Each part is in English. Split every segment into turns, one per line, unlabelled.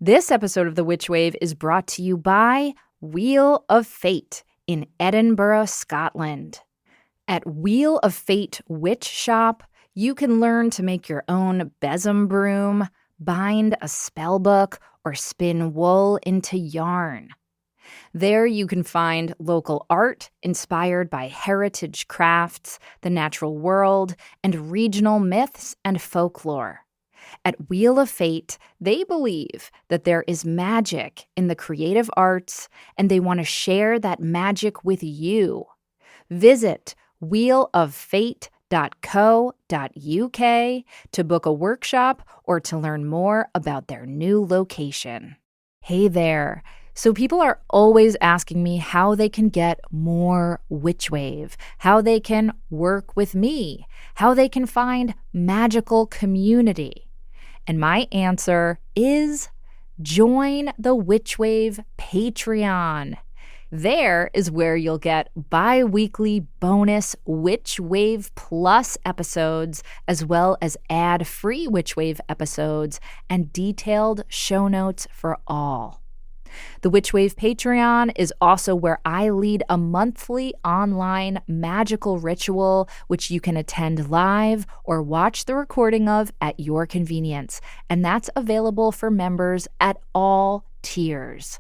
This episode of The Witch Wave is brought to you by Wheel of Fate in Edinburgh, Scotland. At Wheel of Fate Witch Shop, you can learn to make your own besom broom, bind a spellbook, or spin wool into yarn. There you can find local art inspired by heritage crafts, the natural world, and regional myths and folklore. At Wheel of Fate, they believe that there is magic in the creative arts, and they want to share that magic with you. Visit wheeloffate.co.uk to book a workshop or to learn more about their new location. Hey there. So people are always asking me how they can get more Witch Wave, how they can work with me, how they can find magical community. And my answer is join the Witch Wave Patreon. There is where you'll get bi-weekly bonus Witch Wave Plus episodes, as well as ad-free Witch Wave episodes and detailed show notes for all. The Witch Wave Patreon is also where I lead a monthly online magical ritual, which you can attend live or watch the recording of at your convenience. And that's available for members at all tiers.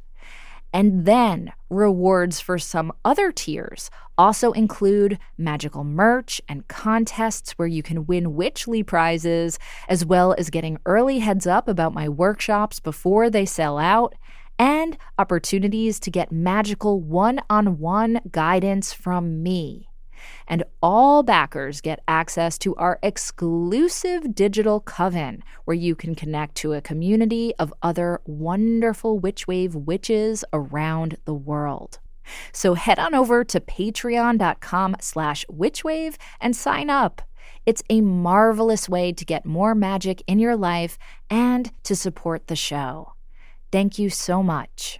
And then rewards for some other tiers also include magical merch and contests where you can win Witchly prizes, as well as getting early heads up about my workshops before they sell out, and opportunities to get magical one-on-one guidance from me. And all backers get access to our exclusive digital coven, where you can connect to a community of other wonderful Witch Wave witches around the world. So head on over to patreon.com/witchwave and sign up. It's a marvelous way to get more magic in your life and to support the show. Thank you so much.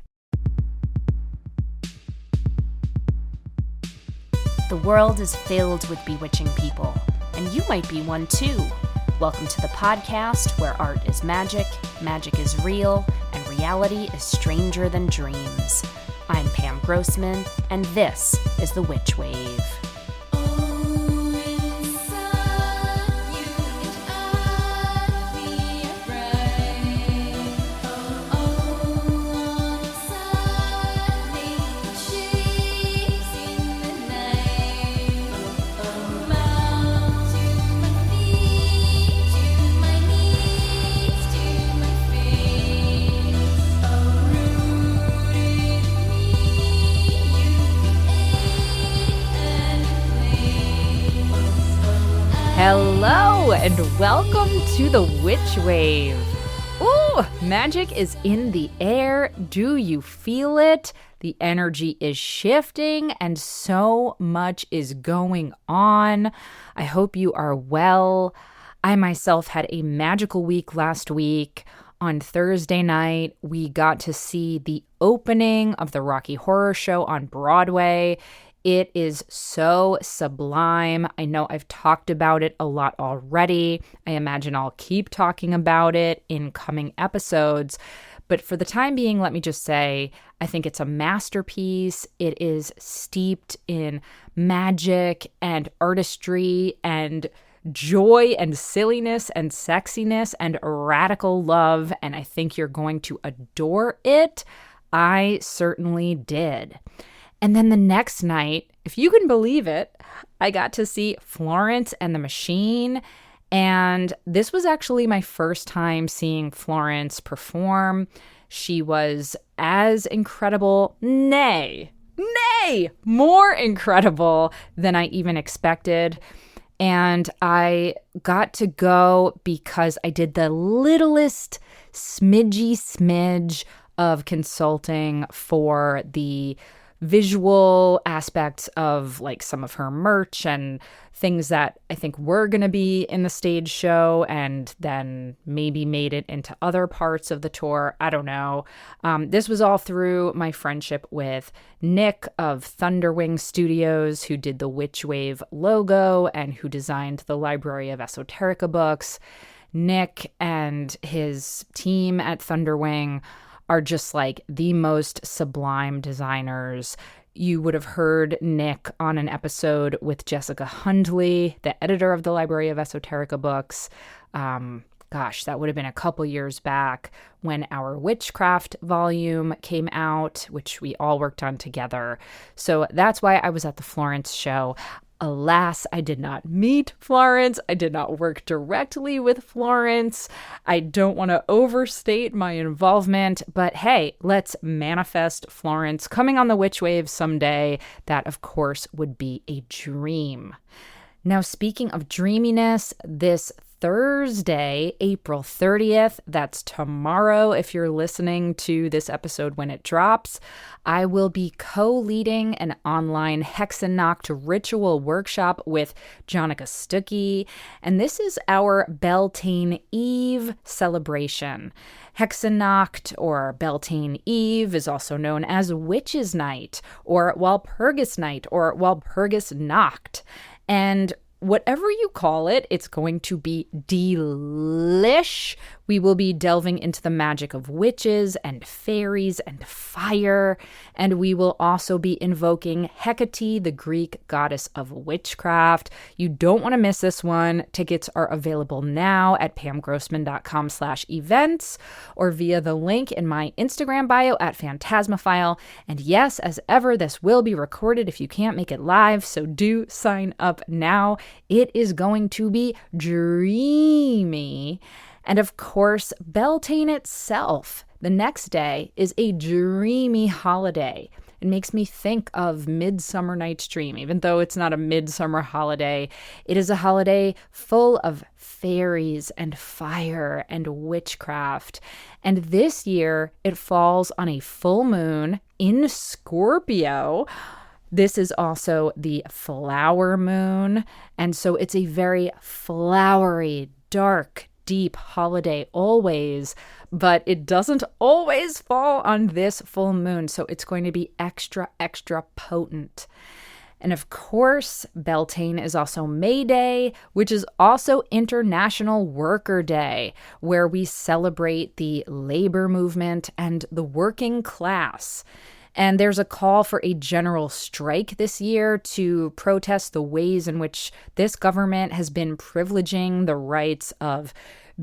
The world is filled with bewitching people, and you might be one too. Welcome to the podcast where art is magic, magic is real, and reality is stranger than dreams. I'm Pam Grossman, and this is The Witch Wave.
Hello and welcome to the Witch Wave. Ooh, magic is in the air. Do you feel it? The energy is shifting and so much is going on. I hope you are well. I myself had a magical week last week. On Thursday night, we got to see the opening of the Rocky Horror Show on Broadway. It is so sublime. I know I've talked about it a lot already. I imagine I'll keep talking about it in coming episodes. But for the time being, let me just say, I think it's a masterpiece. It is steeped in magic and artistry and joy and silliness and sexiness and radical love. And I think you're going to adore it. I certainly did. And then the next night, if you can believe it, I got to see Florence and the Machine. And this was actually my first time seeing Florence perform. She was as incredible, nay, more incredible than I even expected. And I got to go because I did the littlest smidge of consulting for the visual aspects of like some of her merch and things that I think were going to be in the stage show and then maybe made it into other parts of the tour. I don't know. This was all through my friendship with Nick of Thunderwing Studios, who did the Witch Wave logo and who designed the Library of Esoterica books. Nick and his team at Thunderwing are just like the most sublime designers. You would have heard Nick on an episode with Jessica Hundley, the editor of the Library of Esoterica books. That would have been a couple years back when our witchcraft volume came out, which we all worked on together. So that's why I was at the Florence show. Alas, I did not meet Florence. I did not work directly with Florence. I don't want to overstate my involvement, but hey, let's manifest Florence coming on the Witch Wave someday. That, of course, would be a dream. Now, speaking of dreaminess, this Thursday, April 30th, that's tomorrow if you're listening to this episode when it drops, I will be co-leading an online Hexanacht ritual workshop with Jonica Stuckey, and this is our Beltane Eve celebration. Hexanacht or Beltane Eve is also known as Witches' Night or Walpurgis Night or Walpurgis Nacht, and whatever you call it, it's going to be delish. We will be delving into the magic of witches and fairies and fire, and we will also be invoking Hecate, the Greek goddess of witchcraft. You don't want to miss this one. Tickets are available now at pamgrossman.com/events or via the link in my Instagram bio at Phantasmophile. And yes, as ever, this will be recorded if you can't make it live, so do sign up now. It is going to be dreamy. And of course, Beltane itself, the next day, is a dreamy holiday. It makes me think of Midsummer Night's Dream, even though it's not a midsummer holiday. It is a holiday full of fairies and fire and witchcraft. And this year, it falls on a full moon in Scorpio. This is also the flower moon, and so it's a very flowery, dark, deep holiday always, but it doesn't always fall on this full moon, so it's going to be extra, extra potent. And of course, Beltane is also May Day, which is also International Worker Day, where we celebrate the labor movement and the working class. And there's a call for a general strike this year to protest the ways in which this government has been privileging the rights of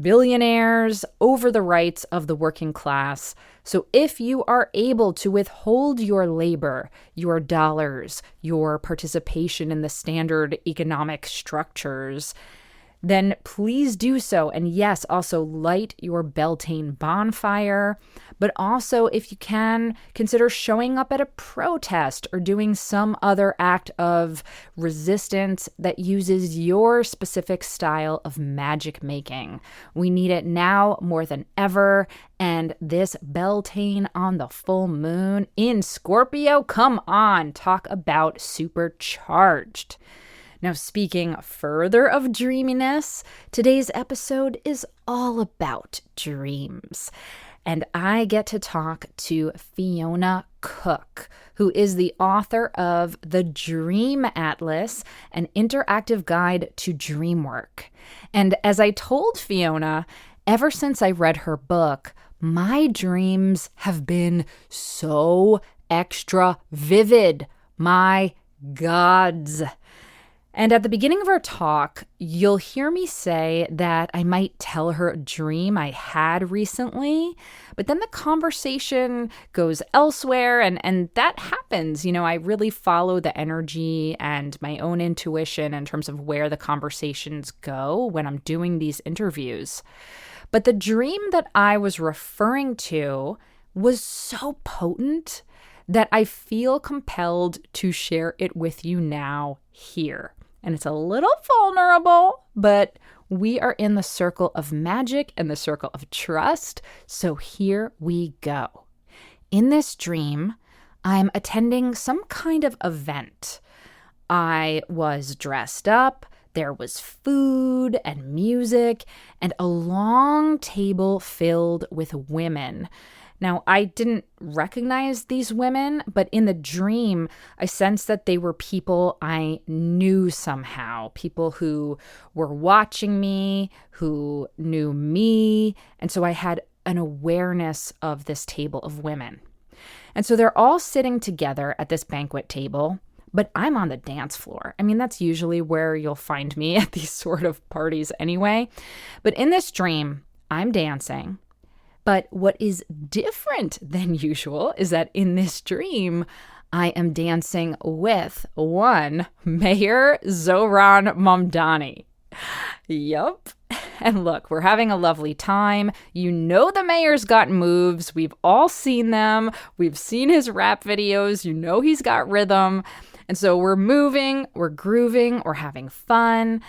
billionaires over the rights of the working class. So if you are able to withhold your labor, your dollars, your participation in the standard economic structures, then please do so. And yes, also light your Beltane bonfire. But also, if you can, consider showing up at a protest or doing some other act of resistance that uses your specific style of magic making. We need it now more than ever. And this Beltane on the full moon in Scorpio, come on, talk about supercharged. Now, speaking further of dreaminess, today's episode is all about dreams. And I get to talk to Fiona Cook, who is the author of The Dream Atlas, an interactive guide to dream work. And as I told Fiona, ever since I read her book, my dreams have been so extra vivid. My gods. And at the beginning of our talk, you'll hear me say that I might tell her a dream I had recently, but then the conversation goes elsewhere, and that happens. You know, I really follow the energy and my own intuition in terms of where the conversations go when I'm doing these interviews. But the dream that I was referring to was so potent that I feel compelled to share it with you now here. And it's a little vulnerable, but we are in the circle of magic and the circle of trust. So here we go. In this dream, I'm attending some kind of event. I was dressed up. There was food and music and a long table filled with women. Now, I didn't recognize these women, but in the dream, I sensed that they were people I knew somehow, people who were watching me, who knew me. And so I had an awareness of this table of women. And so they're all sitting together at this banquet table, but I'm on the dance floor. I mean, that's usually where you'll find me at these sort of parties anyway. But in this dream, I'm dancing. But what is different than usual is that in this dream, I am dancing with one Mayor Zohran Mamdani. Yup. And look, we're having a lovely time. You know the mayor's got moves. We've all seen them. We've seen his rap videos. You know he's got rhythm. And so we're moving, we're grooving, we're having fun.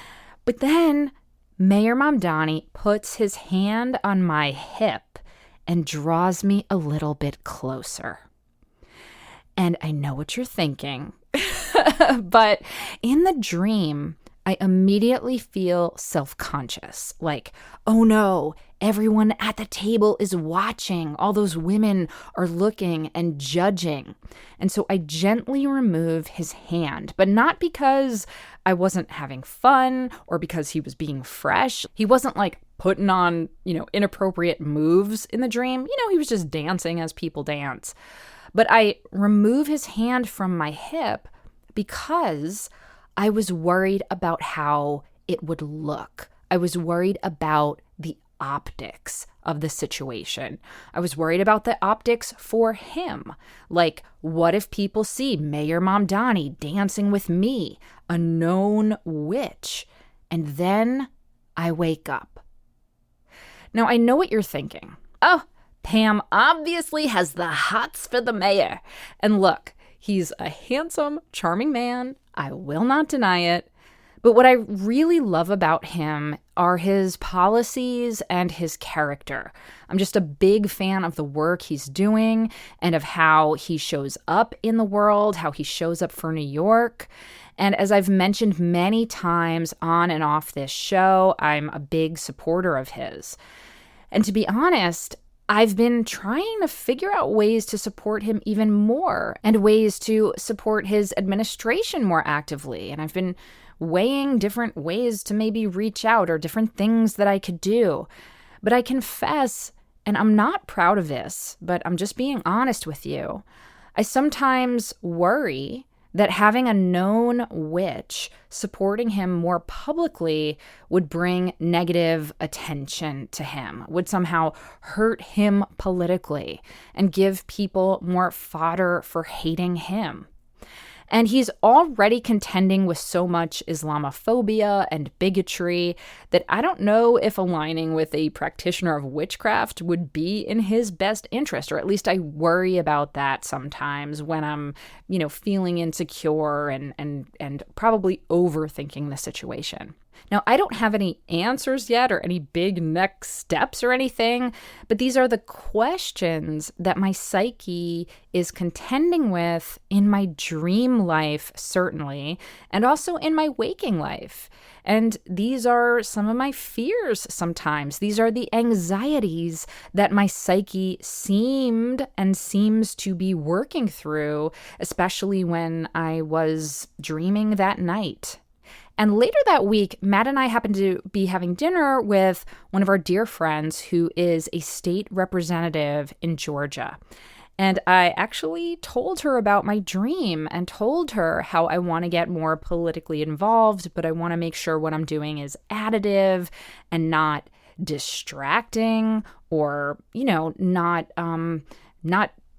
But then Mayor Mamdani puts his hand on my hip and draws me a little bit closer. And I know what you're thinking, but in the dream, I immediately feel self-conscious, like, oh no, everyone at the table is watching. All those women are looking and judging. And so I gently remove his hand, but not because I wasn't having fun or because he was being fresh. He wasn't like putting on, inappropriate moves in the dream. He was just dancing as people dance. But I remove his hand from my hip because I was worried about how it would look. I was worried about the optics of the situation. I was worried about the optics for him. Like, what if people see Mayor Mamdani dancing with me, a known witch? And then I wake up. Now, I know what you're thinking. Oh, Pam obviously has the hots for the mayor. And look, he's a handsome, charming man. I will not deny it. But what I really love about him are his policies and his character. I'm just a big fan of the work he's doing and of how he shows up in the world, how he shows up for New York. And as I've mentioned many times on and off this show, I'm a big supporter of his. And to be honest, I've been trying to figure out ways to support him even more and ways to support his administration more actively. And I've been weighing different ways to maybe reach out or different things that I could do. But I confess, and I'm not proud of this, but I'm just being honest with you, I sometimes worry that having a known witch supporting him more publicly would bring negative attention to him, would somehow hurt him politically, and give people more fodder for hating him. And he's already contending with so much Islamophobia and bigotry that I don't know if aligning with a practitioner of witchcraft would be in his best interest, or at least I worry about that sometimes when I'm, feeling insecure and probably overthinking the situation. Now, I don't have any answers yet or any big next steps or anything, but these are the questions that my psyche is contending with in my dream life, certainly, and also in my waking life. And these are some of my fears sometimes. These are the anxieties that my psyche seems to be working through, especially when I was dreaming that night. And later that week, Matt and I happened to be having dinner with one of our dear friends who is a state representative in Georgia. And I actually told her about my dream and told her how I want to get more politically involved, but I want to make sure what I'm doing is additive and not distracting or, not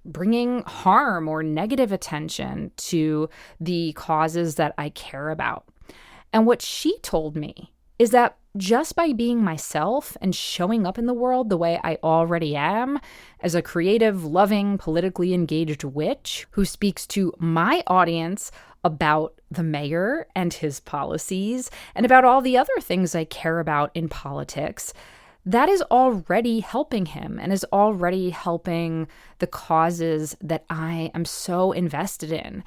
bringing harm or negative attention to the causes that I care about. And what she told me is that just by being myself and showing up in the world the way I already am, as a creative, loving, politically engaged witch who speaks to my audience about the mayor and his policies and about all the other things I care about in politics, that is already helping him and is already helping the causes that I am so invested in.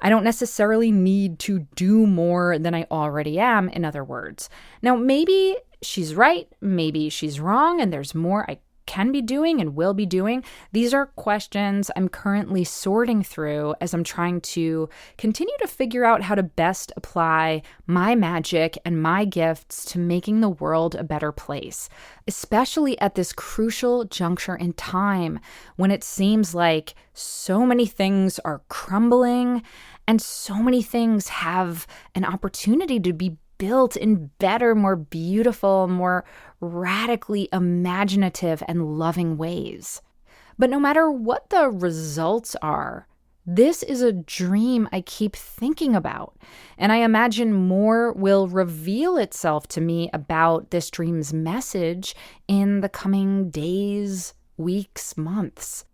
I don't necessarily need to do more than I already am, in other words. Now, maybe she's right, maybe she's wrong, and there's more I can be doing and will be doing. These are questions I'm currently sorting through as I'm trying to continue to figure out how to best apply my magic and my gifts to making the world a better place, especially at this crucial juncture in time when it seems like so many things are crumbling and so many things have an opportunity to be built in better, more beautiful, more radically imaginative and loving ways. But no matter what the results are, this is a dream I keep thinking about, and I imagine more will reveal itself to me about this dream's message in the coming days, weeks, months.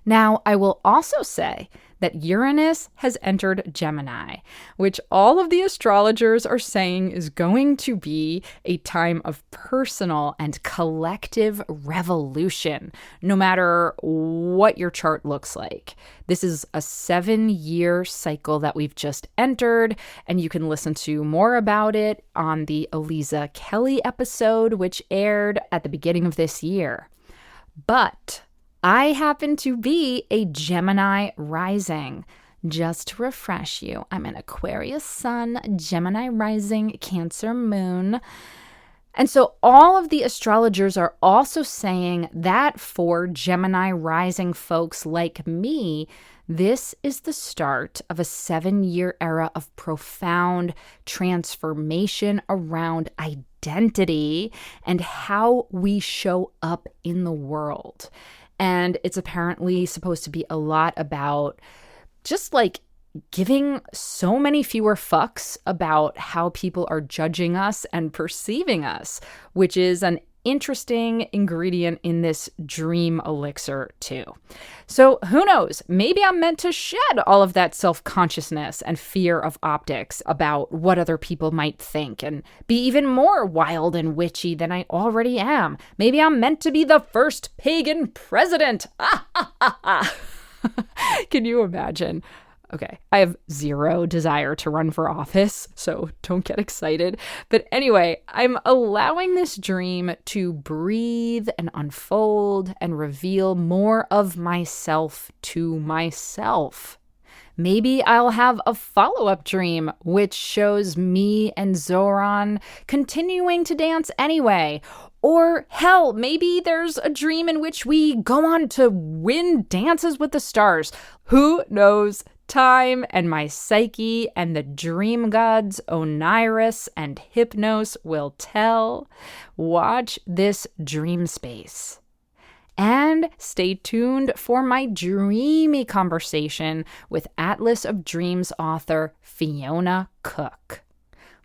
Now, I will also say that Uranus has entered Gemini, which all of the astrologers are saying is going to be a time of personal and collective revolution, no matter what your chart looks like. This is a 7-year cycle that we've just entered, and you can listen to more about it on the Eliza Kelly episode, which aired at the beginning of this year. But I happen to be a Gemini rising. Just to refresh you, I'm an Aquarius sun, Gemini rising, Cancer moon. And so all of the astrologers are also saying that for Gemini rising folks like me, this is the start of a 7-year era of profound transformation around identity and how we show up in the world. And it's apparently supposed to be a lot about just like giving so many fewer fucks about how people are judging us and perceiving us, which is an interesting ingredient in this dream elixir too. So who knows? Maybe I'm meant to shed all of that self-consciousness and fear of optics about what other people might think and be even more wild and witchy than I already am. Maybe I'm meant to be the first pagan president. Can you imagine? Okay, I have zero desire to run for office, so don't get excited. But anyway, I'm allowing this dream to breathe and unfold and reveal more of myself to myself. Maybe I'll have a follow-up dream which shows me and Zoran continuing to dance anyway. Or hell, maybe there's a dream in which we go on to win Dances with the Stars. Who knows? Time and my psyche and the dream gods Oniris and Hypnos will tell. Watch this dream space. And stay tuned for my dreamy conversation with Atlas of Dreams author Fiona Cook.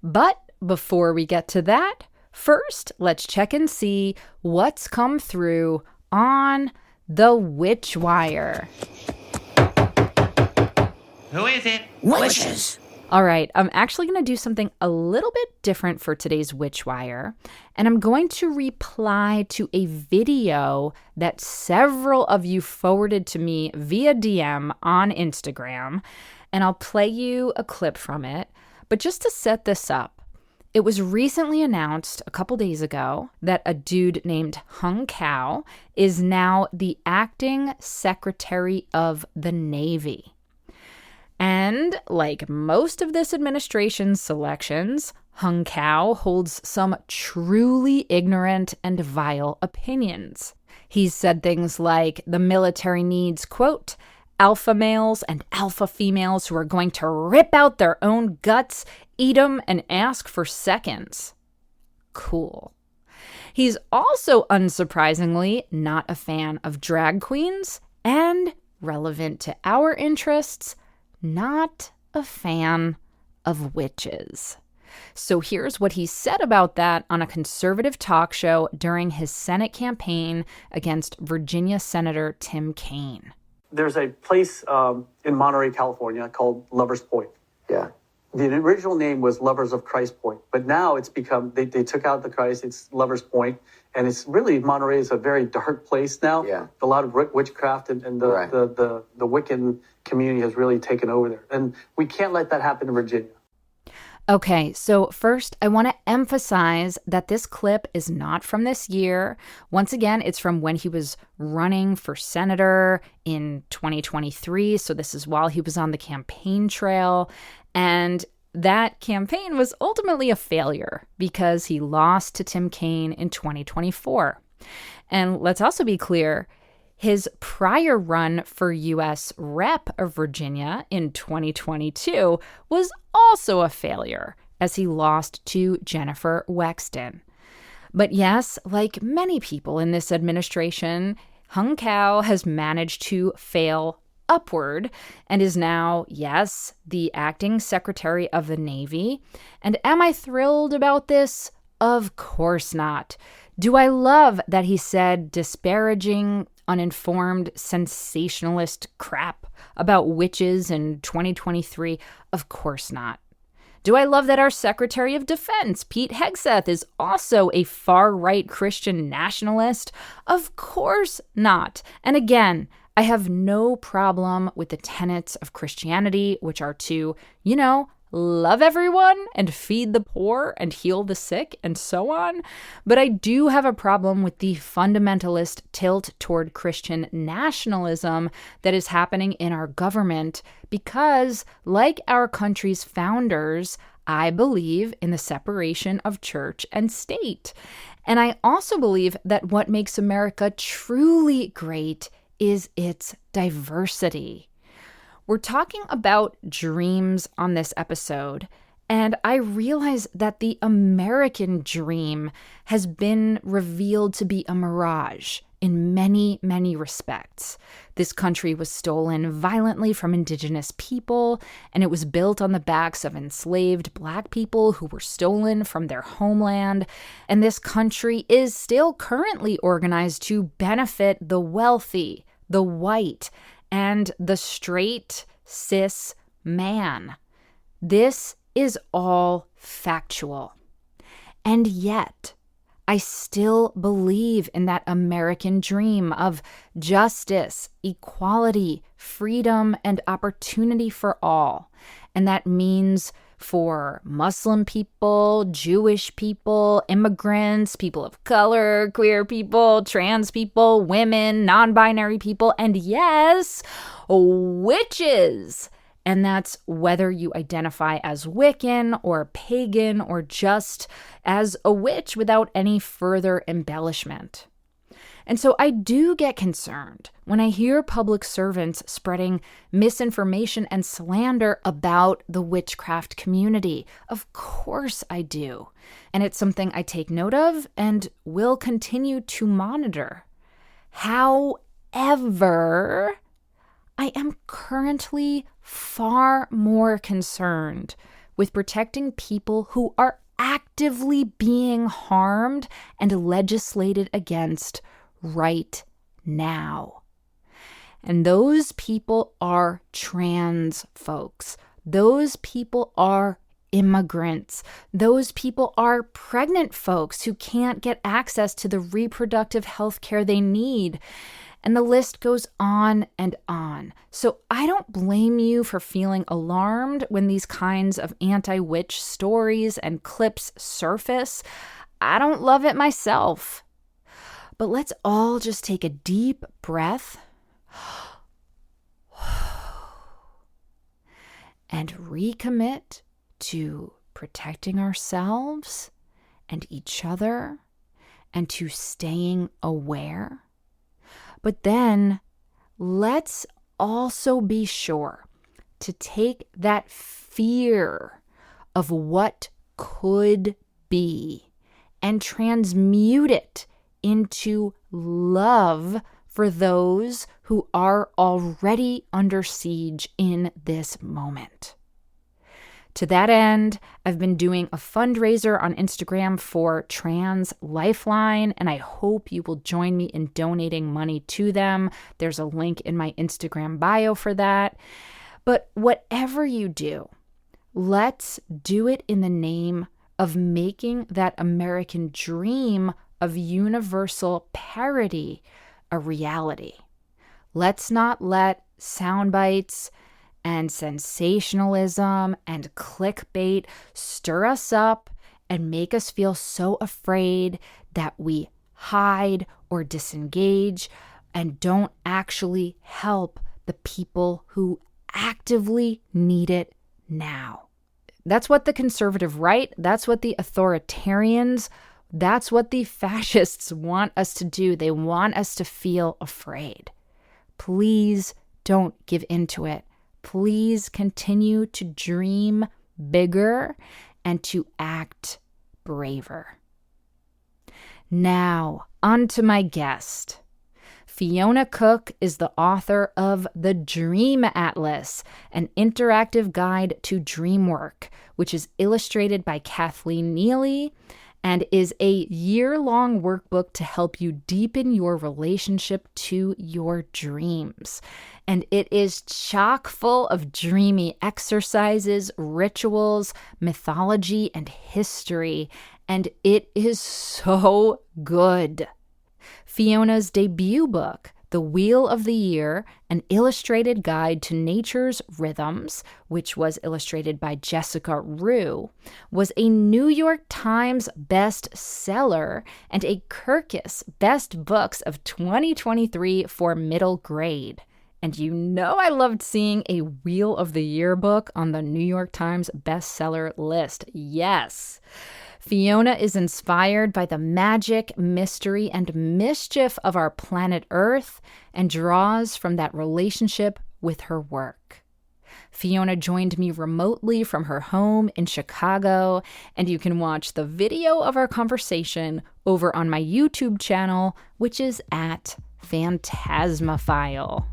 But before we get to that, first let's check and see what's come through on the Witch Wire.
Who is it?
Witches.
All right, I'm actually going to do something a little bit different for today's Witch Wire, and I'm going to reply to a video that several of you forwarded to me via DM on Instagram, and I'll play you a clip from it. But just to set this up, it was recently announced a couple days ago that a dude named Hung Kao is now the acting Secretary of the Navy. And like most of this administration's selections, Hung Kao holds some truly ignorant and vile opinions. He's said things like the military needs, quote, alpha males and alpha females who are going to rip out their own guts, eat them, and ask for seconds. Cool. He's also, unsurprisingly, not a fan of drag queens and, relevant to our interests, not a fan of witches. So here's what he said about that on a conservative talk show during his Senate campaign against Virginia Senator Tim Kaine.
There's a place in Monterey, California called Lovers Point.
Yeah.
The original name was Lovers of Christ Point, but now it's become, they took out the Christ, it's Lovers Point, and it's really, Monterey is a very dark place now.
Yeah.
A lot of witchcraft and
Right.
the Wiccan community has really taken over there. And we can't let that happen in Virginia.
Okay, so first, I want to emphasize that this clip is not from this year. Once again, it's from when he was running for senator in 2023. So this is while he was on the campaign trail. And that campaign was ultimately a failure because he lost to Tim Kaine in 2024. And let's also be clear, his prior run for U.S. Rep of Virginia in 2022 was also a failure, as he lost to Jennifer Wexton. But yes, like many people in this administration, Hung Cao has managed to fail upward and is now, yes, the acting Secretary of the Navy. And am I thrilled about this? Of course not. Do I love that he said disparaging, uninformed, sensationalist crap about witches in 2023? Of course not. Do I love that our Secretary of Defense, Pete Hegseth, is also a far-right Christian nationalist? Of course not. And again, I have no problem with the tenets of Christianity, which are to, love everyone and feed the poor and heal the sick and so on. But I do have a problem with the fundamentalist tilt toward Christian nationalism that is happening in our government because, like our country's founders, I believe in the separation of church and state. And I also believe that what makes America truly great is its diversity. We're talking about dreams on this episode, and I realize that the American dream has been revealed to be a mirage in many, many respects. This country was stolen violently from indigenous people, and it was built on the backs of enslaved Black people who were stolen from their homeland. And this country is still currently organized to benefit the wealthy, the white, and the straight, cis man. This is all factual. And yet, I still believe in that American dream of justice, equality, freedom, and opportunity for all. And that means for Muslim people, Jewish people, immigrants, people of color, queer people, trans people, women, non-binary people, and yes, witches. And that's whether you identify as Wiccan or pagan or just as a witch without any further embellishment. And so I do get concerned when I hear public servants spreading misinformation and slander about the witchcraft community. Of course I do. And it's something I take note of and will continue to monitor. However, I am currently far more concerned with protecting people who are actively being harmed and legislated against right now. And those people are trans folks. Those people are immigrants. Those people are pregnant folks who can't get access to the reproductive health care they need. And the list goes on and on. So I don't blame you for feeling alarmed when these kinds of anti-witch stories and clips surface. I don't love it myself. But let's all just take a deep breath and recommit to protecting ourselves and each other and to staying aware. But then let's also be sure to take that fear of what could be and transmute it into love for those who are already under siege in this moment. To that end, I've been doing a fundraiser on Instagram for Trans Lifeline, and I hope you will join me in donating money to them. There's a link in my Instagram bio for that. But whatever you do, let's do it in the name of making that American dream of universal parity a reality. Let's not let sound bites and sensationalism and clickbait stir us up and make us feel so afraid that we hide or disengage and don't actually help the people who actively need it now. That's what the conservative right, that's what the authoritarians, that's what the fascists want us to do. They want us to feel afraid. Please don't give into it. Please continue to dream bigger and to act braver. Now, on to my guest. Fiona Cook is the author of The Dream Atlas, an interactive guide to dream work, which is illustrated by Kathleen Neely and is a year-long workbook to help you deepen your relationship to your dreams. And it is chock full of dreamy exercises, rituals, mythology, and history, and it is so good. Fiona's debut book, The Wheel of the Year, an illustrated guide to nature's rhythms, which was illustrated by Jessica Rue, was a New York Times bestseller and a Kirkus Best Books of 2023 for middle grade. And you know I loved seeing a Wheel of the Year book on the New York Times bestseller list. Yes. Fiona is inspired by the magic, mystery, and mischief of our planet Earth and draws from that relationship with her work. Fiona joined me remotely from her home in Chicago, and you can watch the video of our conversation over on my YouTube channel, which is at Phantasmophile.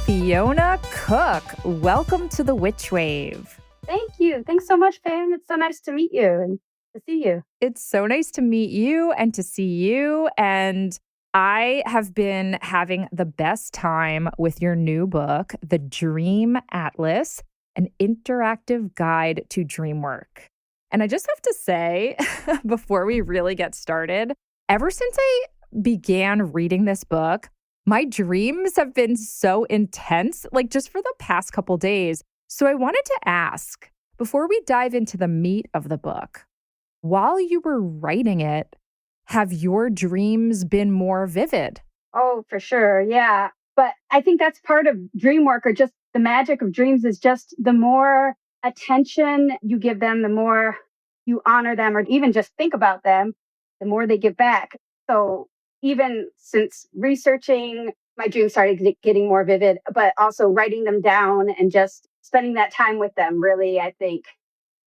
Fiona Cook, welcome to the Witch Wave.
Thank you. Thanks so much, Pam. It's so nice to meet you and to see you.
It's so nice to meet you and to see you. And I have been having the best time with your new book, The Dream Atlas, an interactive guide to dream work. And I just have to say, before we really get started, ever since I began reading this book, my dreams have been so intense, like just for the past couple days. So I wanted to ask, before we dive into the meat of the book, while you were writing it, have your dreams been more vivid?
Oh, for sure. Yeah. But I think that's part of dream work, or just the magic of dreams is just the more attention you give them, the more you honor them, or even just think about them, the more they give back. So even since researching, my dreams started getting more vivid, but also writing them down and just spending that time with them, really, I think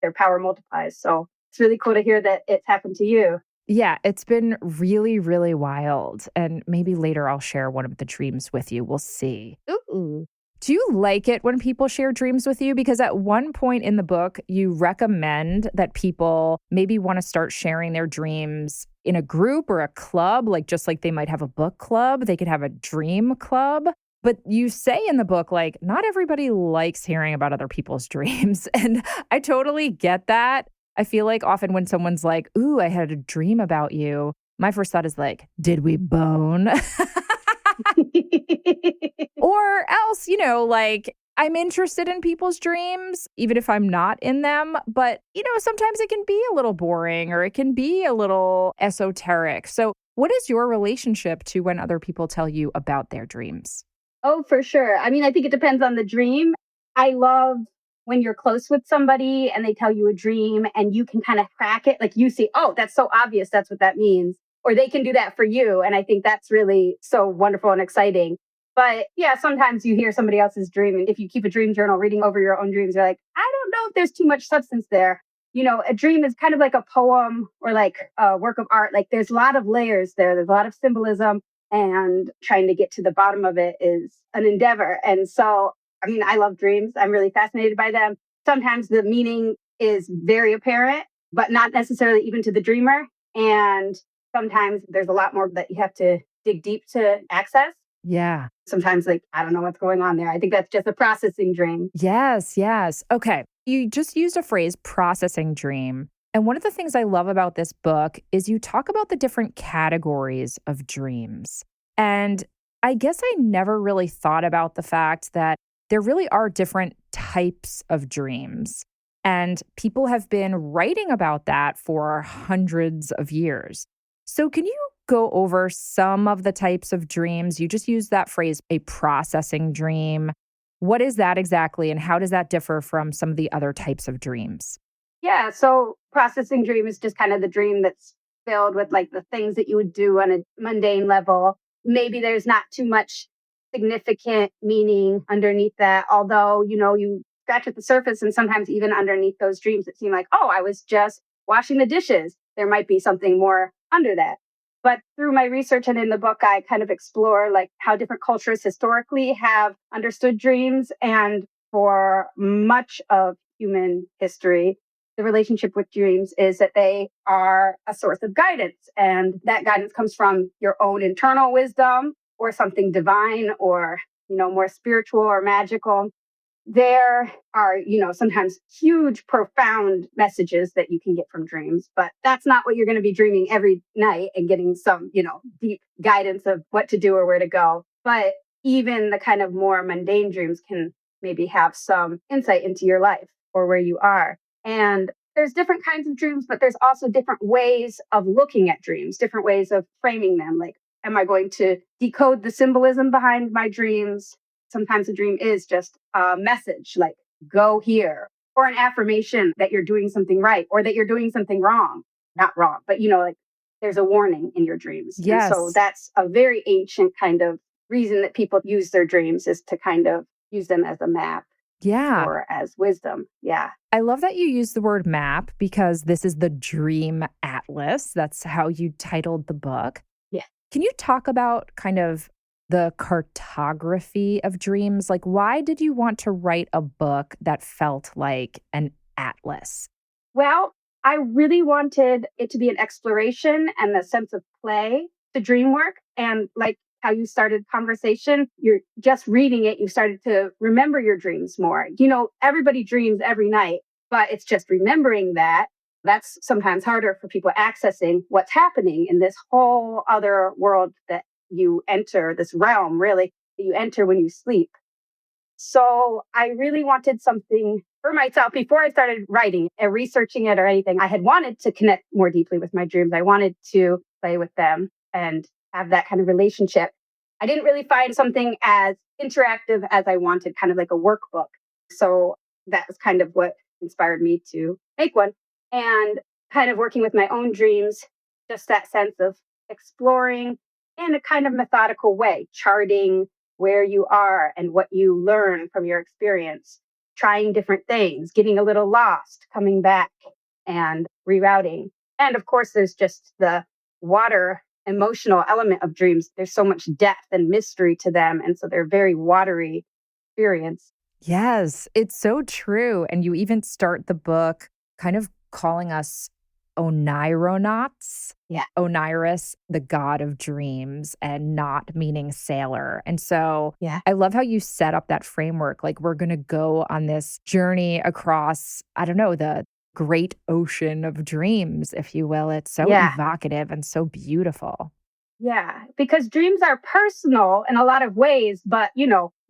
their power multiplies. So it's really cool to hear that it's happened to you.
Yeah, it's been really, really wild. And maybe later I'll share one of the dreams with you. We'll see.
Ooh.
Do you like it when people share dreams with you? Because at one point in the book, you recommend that people maybe want to start sharing their dreams in a group or a club, like just like they might have a book club, they could have a dream club. But you say in the book, like, not everybody likes hearing about other people's dreams. And I totally get that. I feel like often when someone's like, ooh, I had a dream about you, my first thought is like, did we bone? Or else, like, I'm interested in people's dreams, even if I'm not in them. But, sometimes it can be a little boring or it can be a little esoteric. So what is your relationship to when other people tell you about their dreams?
Oh, for sure. I mean, I think it depends on the dream. I love when you're close with somebody and they tell you a dream and you can kind of crack it. Like you see, oh, that's so obvious. That's what that means. Or they can do that for you. And I think that's really so wonderful and exciting. But yeah, sometimes you hear somebody else's dream. And if you keep a dream journal, reading over your own dreams, you're like, I don't know if there's too much substance there. A dream is kind of like a poem or like a work of art. Like there's a lot of layers there. There's a lot of symbolism, and trying to get to the bottom of it is an endeavor. And so, I mean, I love dreams. I'm really fascinated by them. Sometimes the meaning is very apparent, but not necessarily even to the dreamer. And sometimes there's a lot more that you have to dig deep to access.
Yeah.
Sometimes, like, I don't know what's going on there. I think that's just a processing dream.
Yes. Okay. You just used a phrase, processing dream. And one of the things I love about this book is you talk about the different categories of dreams. And I guess I never really thought about the fact that there really are different types of dreams. And people have been writing about that for hundreds of years. So can you go over some of the types of dreams? You just used that phrase, a processing dream. What is that exactly, and how does that differ from some of the other types of dreams?
Yeah. So processing dream is just kind of the dream that's filled with like the things that you would do on a mundane level. Maybe there's not too much significant meaning underneath that, although, you scratch at the surface and sometimes even underneath those dreams, it seem like, oh, I was just washing the dishes. There might be something more under that. But through my research and in the book, I kind of explore like how different cultures historically have understood dreams. And for much of human history, the relationship with dreams is that they are a source of guidance. And that guidance comes from your own internal wisdom or something divine or, more spiritual or magical. There are, sometimes huge, profound messages that you can get from dreams, but that's not what you're going to be dreaming every night and getting some, deep guidance of what to do or where to go. But even the kind of more mundane dreams can maybe have some insight into your life or where you are. And there's different kinds of dreams, but there's also different ways of looking at dreams, different ways of framing them. Like, am I going to decode the symbolism behind my dreams? Sometimes a dream is just a message like, go here, or an affirmation that you're doing something right or that you're doing something wrong. Not wrong, but like there's a warning in your dreams.
Yes.
And so that's a very ancient kind of reason that people use their dreams, is to kind of use them as a map.
Yeah.
Or as wisdom. Yeah.
I love that you use the word map because this is the Dream Atlas. That's how you titled the book.
Yeah.
Can you talk about kind of the cartography of dreams? Like, why did you want to write a book that felt like an atlas?
Well, I really wanted it to be an exploration and the sense of play to dream work. And like how you started conversation, you're just reading it, you started to remember your dreams more. Everybody dreams every night, but it's just remembering that. That's sometimes harder for people accessing what's happening in this whole other world that you enter, this realm really, that you enter when you sleep. So I really wanted something for myself before I started writing and researching it or anything. I had wanted to connect more deeply with my dreams. I wanted to play with them and have that kind of relationship. I didn't really find something as interactive as I wanted, kind of like a workbook. So that was kind of what inspired me to make one. And kind of working with my own dreams, just that sense of exploring in a kind of methodical way, charting where you are and what you learn from your experience, trying different things, getting a little lost, coming back and rerouting. And of course, there's just the water emotional element of dreams. There's so much depth and mystery to them. And so they're very watery experience.
Yes, it's so true. And you even start the book kind of calling us oneironauts.
Yeah.
Oniris, the god of dreams, and not meaning sailor. And so
Yeah.
I love how you set up that framework. Like, we're going to go on this journey across, I don't know, the great ocean of dreams, if you will. It's so evocative and so beautiful.
Yeah, because dreams are personal in a lot of ways, but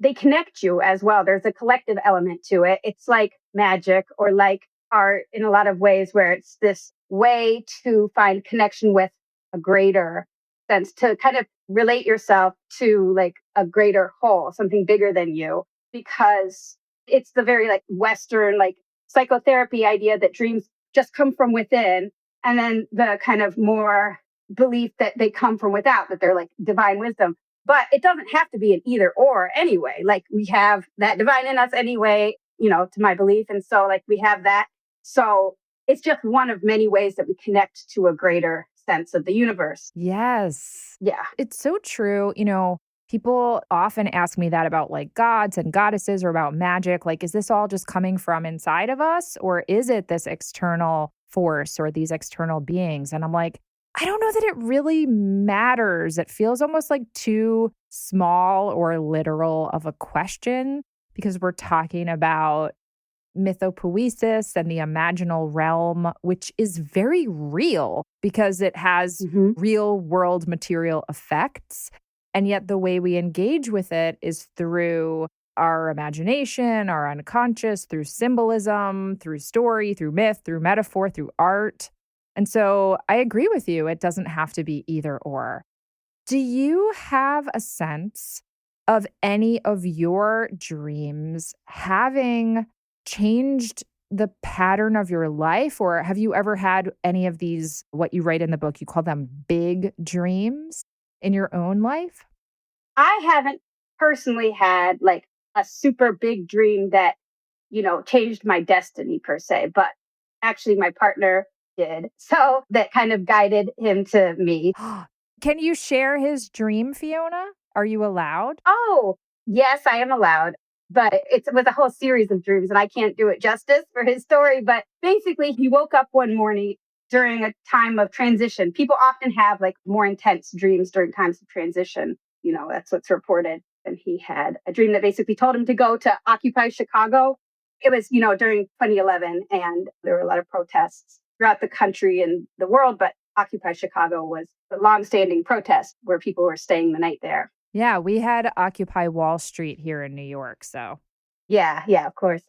they connect you as well. There's a collective element to it. It's like magic or like art in a lot of ways, where it's this way to find connection with a greater sense, to kind of relate yourself to like a greater whole, something bigger than you, because it's the very like Western, like psychotherapy idea that dreams just come from within. And then the kind of more belief that they come from without, that they're like divine wisdom. But it doesn't have to be an either or anyway. Like, we have that divine in us anyway, to my belief. And so like we have that. So it's just one of many ways that we connect to a greater sense of the universe.
Yes.
Yeah.
It's so true. People often ask me that about like gods and goddesses or about magic. Like, is this all just coming from inside of us, or is it this external force or these external beings? And I'm like, I don't know that it really matters. It feels almost like too small or literal of a question, because we're talking about mythopoesis and the imaginal realm, which is very real because it has real world material effects. And yet the way we engage with it is through our imagination, our unconscious, through symbolism, through story, through myth, through metaphor, through art. And so I agree with you. It doesn't have to be either or. Do you have a sense of any of your dreams having changed the pattern of your life? Or have you ever had any of these, what you write in the book, you call them big dreams in your own life?
I haven't personally had like a super big dream that, changed my destiny per se, but actually my partner did. So that kind of guided him to me.
Can you share his dream, Fiona? Are you allowed?
Oh, yes, I am allowed. But it was a whole series of dreams, and I can't do it justice for his story. But basically, he woke up one morning during a time of transition. People often have like more intense dreams during times of transition. That's what's reported. And he had a dream that basically told him to go to Occupy Chicago. It was, during 2011, and there were a lot of protests throughout the country and the world. But Occupy Chicago was a longstanding protest where people were staying the night there.
Yeah, we had Occupy Wall Street here in New York, so.
Yeah, of course.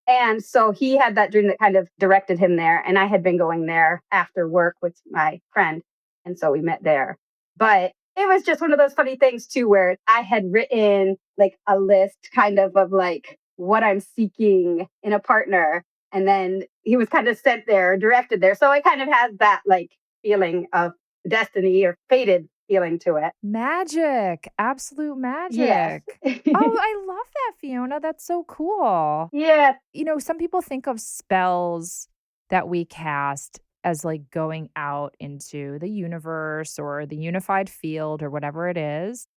And so he had that dream that kind of directed him there. And I had been going there after work with my friend. And so we met there. But it was just one of those funny things too, where I had written like a list kind of like what I'm seeking in a partner. And then he was kind of sent there, directed there. So it kind of has that like feeling of destiny or fated feeling to it.
Magic. Absolute magic.
Yes.
Oh, I love that, Fiona. That's so cool.
Yeah.
Some people think of spells that we cast as like going out into the universe or the unified field or whatever it is.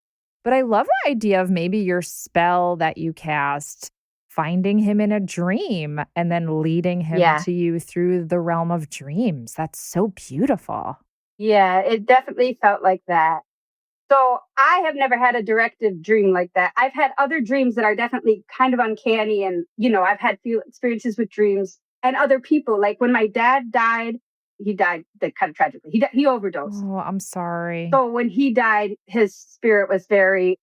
But I love the idea of maybe your spell that you cast finding him in a dream and then leading him to you through the realm of dreams. That's so beautiful.
Yeah, it definitely felt like that. So I have never had a directive dream like that. I've had other dreams that are definitely kind of uncanny. And, I've had few experiences with dreams and other people. Like when my dad died, he died kind of tragically. He overdosed.
Oh, I'm sorry.
So when he died, his spirit was very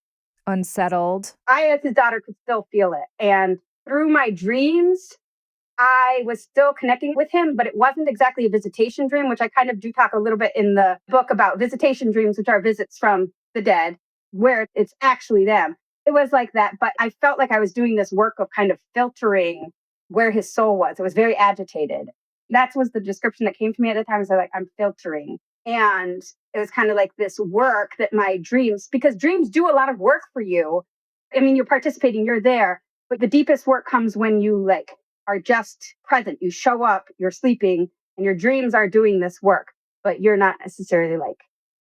unsettled.
I, as his daughter, could still feel it. And through my dreams, I was still connecting with him, but it wasn't exactly a visitation dream, which I kind of do talk a little bit in the book about visitation dreams, which are visits from the dead, where it's actually them. It was like that, but I felt like I was doing this work of kind of filtering where his soul was. It was very agitated. That was the description that came to me at the time. So like, I'm filtering. And it was kind of like this work that my dreams, because dreams do a lot of work for you. I mean, you're participating, you're there, but the deepest work comes when you are just present. You show up, you're sleeping, and your dreams are doing this work, but you're not necessarily like,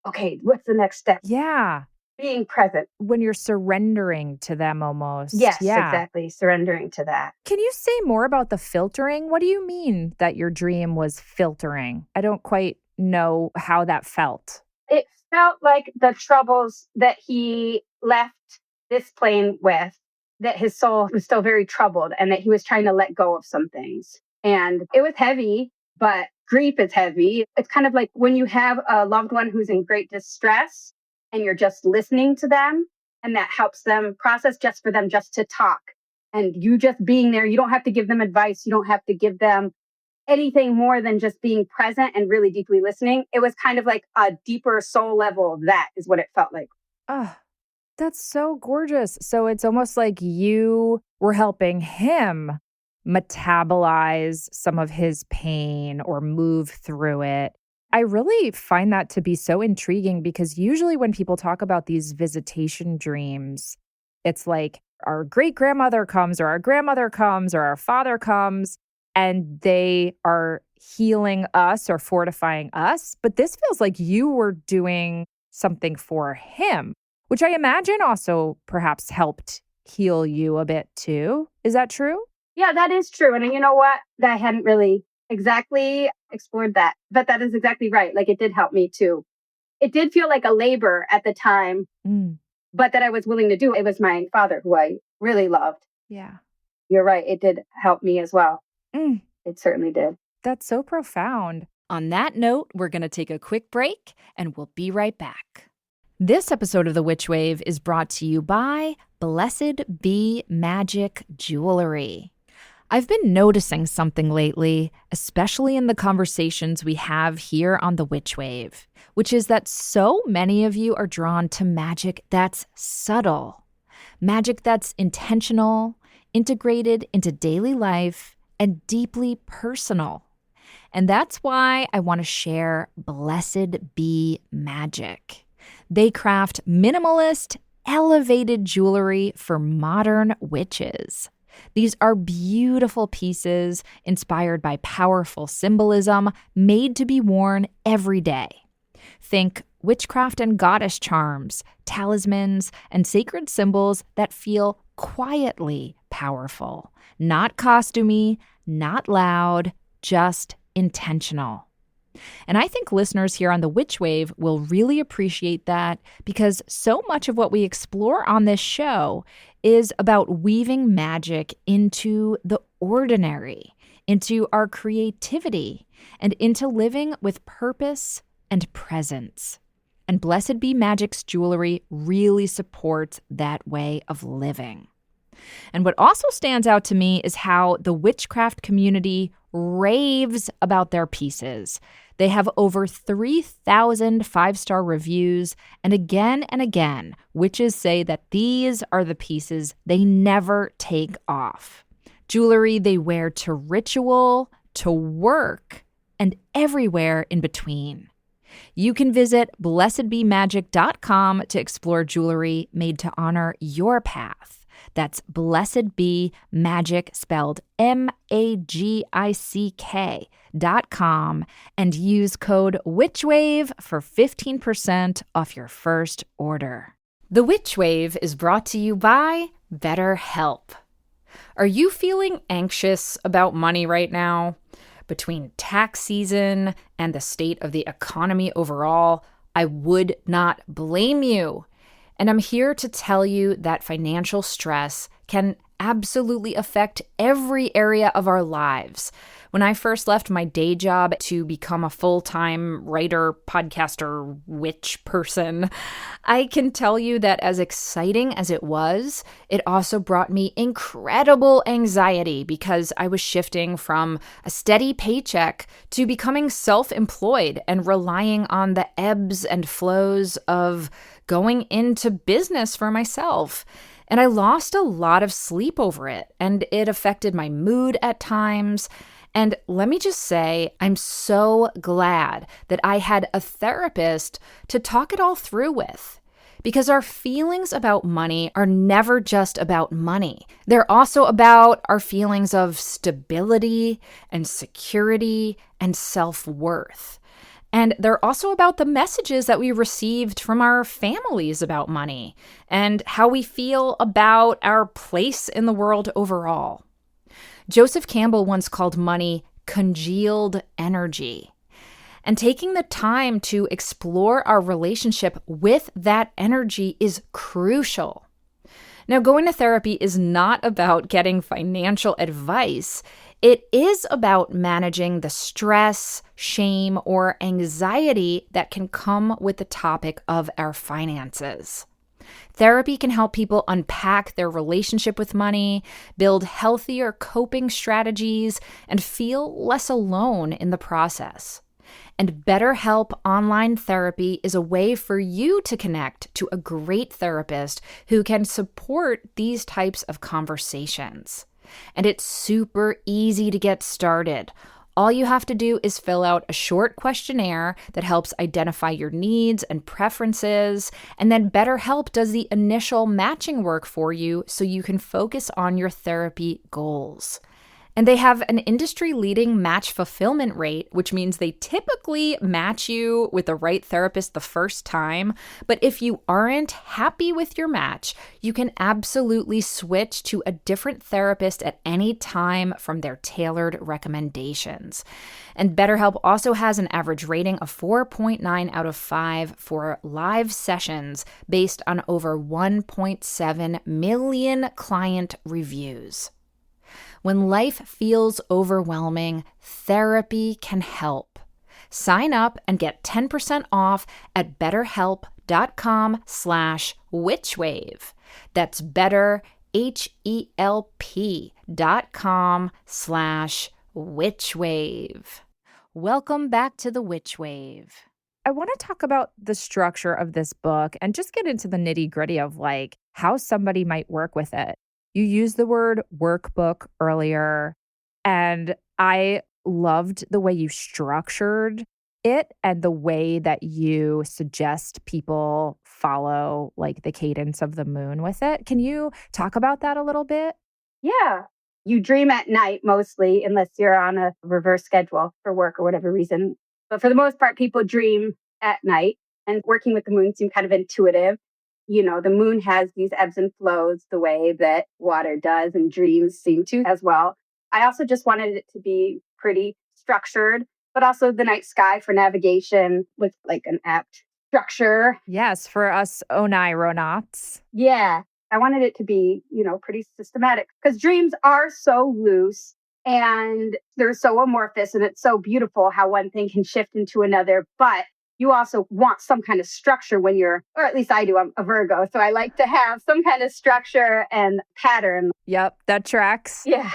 okay, what's the next step?
Yeah.
Being present.
When you're surrendering to them almost.
Yes, exactly. Surrendering to that.
Can you say more about the filtering? What do you mean that your dream was filtering? I don't quite know how that felt.
It felt like the troubles that he left this plane with, that his soul was still very troubled and that he was trying to let go of some things. And it was heavy, but grief is heavy. It's kind of like when you have a loved one who's in great distress and you're just listening to them, and that helps them process, just for them just to talk. And you just being there, you don't have to give them advice. You don't have to give them anything more than just being present and really deeply listening. It was kind of like a deeper soul level of that is what it felt like.
Oh, that's so gorgeous. So it's almost like you were helping him metabolize some of his pain or move through it. I really find that to be so intriguing because usually when people talk about these visitation dreams, it's like our great grandmother comes or our grandmother comes or our father comes and they are healing us or fortifying us. But this feels like you were doing something for him, which I imagine also perhaps helped heal you a bit too. Is that true?
Yeah, that is true. And you know what? I hadn't really exactly explored that, but that is exactly right. Like it did help me too. It did feel like a labor at the time, but that I was willing to do. It was my father who I really loved.
Yeah.
you're right. It did help me as well.
Mm,
It certainly did.
that's so profound. On that note, we're going to take a quick break and we'll be right back. This episode of The Witch Wave is brought to you by Blessed Be Magic Jewelry. I've been noticing something lately, especially in the conversations we have here on The Witch Wave, which is that so many of you are drawn to magic that's subtle, magic that's intentional, integrated into daily life, and deeply personal. And that's why I want to share Blessed Be Magic. They craft minimalist, elevated jewelry for modern witches. These are beautiful pieces inspired by powerful symbolism made to be worn every day. Think witchcraft and goddess charms, talismans, and sacred symbols that feel quietly powerful. Not costumey, not loud, just intentional. And I think listeners here on The Witch Wave will really appreciate that because so much of what we explore on this show is about weaving magic into the ordinary, into our creativity, and into living with purpose and presence. And Blessed Be Magic's jewelry really supports that way of living. And what also stands out to me is how the witchcraft community raves about their pieces. They have over 3,000 five-star reviews, and again, witches say that these are the pieces they never take off. Jewelry they wear to ritual, to work, and everywhere in between. You can visit blessedbemagic.com to explore jewelry made to honor your path. That's Blessed Be Magic, spelled MAGICK.com, and use code WitchWave for 15% off your first order. The Witch Wave is brought to you by BetterHelp. Are you feeling anxious about money right now? Between tax season and the state of the economy overall, I would not blame you. And I'm here to tell you that financial stress can absolutely affect every area of our lives. When I first left my day job to become a full-time writer, podcaster, witch person, I can tell you that as exciting as it was, it also brought me incredible anxiety because I was shifting from a steady paycheck to becoming self-employed and relying on the ebbs and flows of going into business for myself. And I lost a lot of sleep over it, and it affected my mood at times. And let me just say, I'm so glad that I had a therapist to talk it all through with. Because our feelings about money are never just about money. They're also about our feelings of stability and security and self-worth. And they're also about the messages that we received from our families about money and how we feel about our place in the world overall. Joseph Campbell once called money congealed energy. And taking the time to explore our relationship with that energy is crucial. Now, going to therapy is not about getting financial advice. It is about managing the stress, shame, or anxiety that can come with the topic of our finances. Therapy can help people unpack their relationship with money, build healthier coping strategies, and feel less alone in the process. And BetterHelp Online Therapy is a way for you to connect to a great therapist who can support these types of conversations. And it's super easy to get started. All you have to do is fill out a short questionnaire that helps identify your needs and preferences, and then BetterHelp does the initial matching work for you so you can focus on your therapy goals. And they have an industry-leading match fulfillment rate, which means they typically match you with the right therapist the first time. But if you aren't happy with your match, you can absolutely switch to a different therapist at any time from their tailored recommendations. And BetterHelp also has an average rating of 4.9 out of 5 for live sessions based on over 1.7 million client reviews. When life feels overwhelming, therapy can help. Sign up and get 10% off at betterhelp.com/witchwave. That's better, HELP.com/witchwave. Welcome back to the Witch Wave. I want to talk about the structure of this book and just get into the nitty-gritty of like how somebody might work with it. You used the word workbook earlier, and I loved the way you structured it and the way that you suggest people follow like the cadence of the moon with it. Can you talk about that a little bit?
Yeah. You dream at night mostly, unless you're on a reverse schedule for work or whatever reason. But for the most part, people dream at night, and working with the moon seemed kind of intuitive. You know, the moon has these ebbs and flows the way that water does, and dreams seem to as well. I also just wanted it to be pretty structured, but also the night sky for navigation was like an apt structure.
Yes, for us oneironauts.
Yeah. I wanted it to be, pretty systematic because dreams are so loose and they're so amorphous, and it's so beautiful how one thing can shift into another. But you also want some kind of structure when you're, or at least I do, I'm a Virgo. So I like to have some kind of structure and pattern.
Yep, that tracks.
Yeah.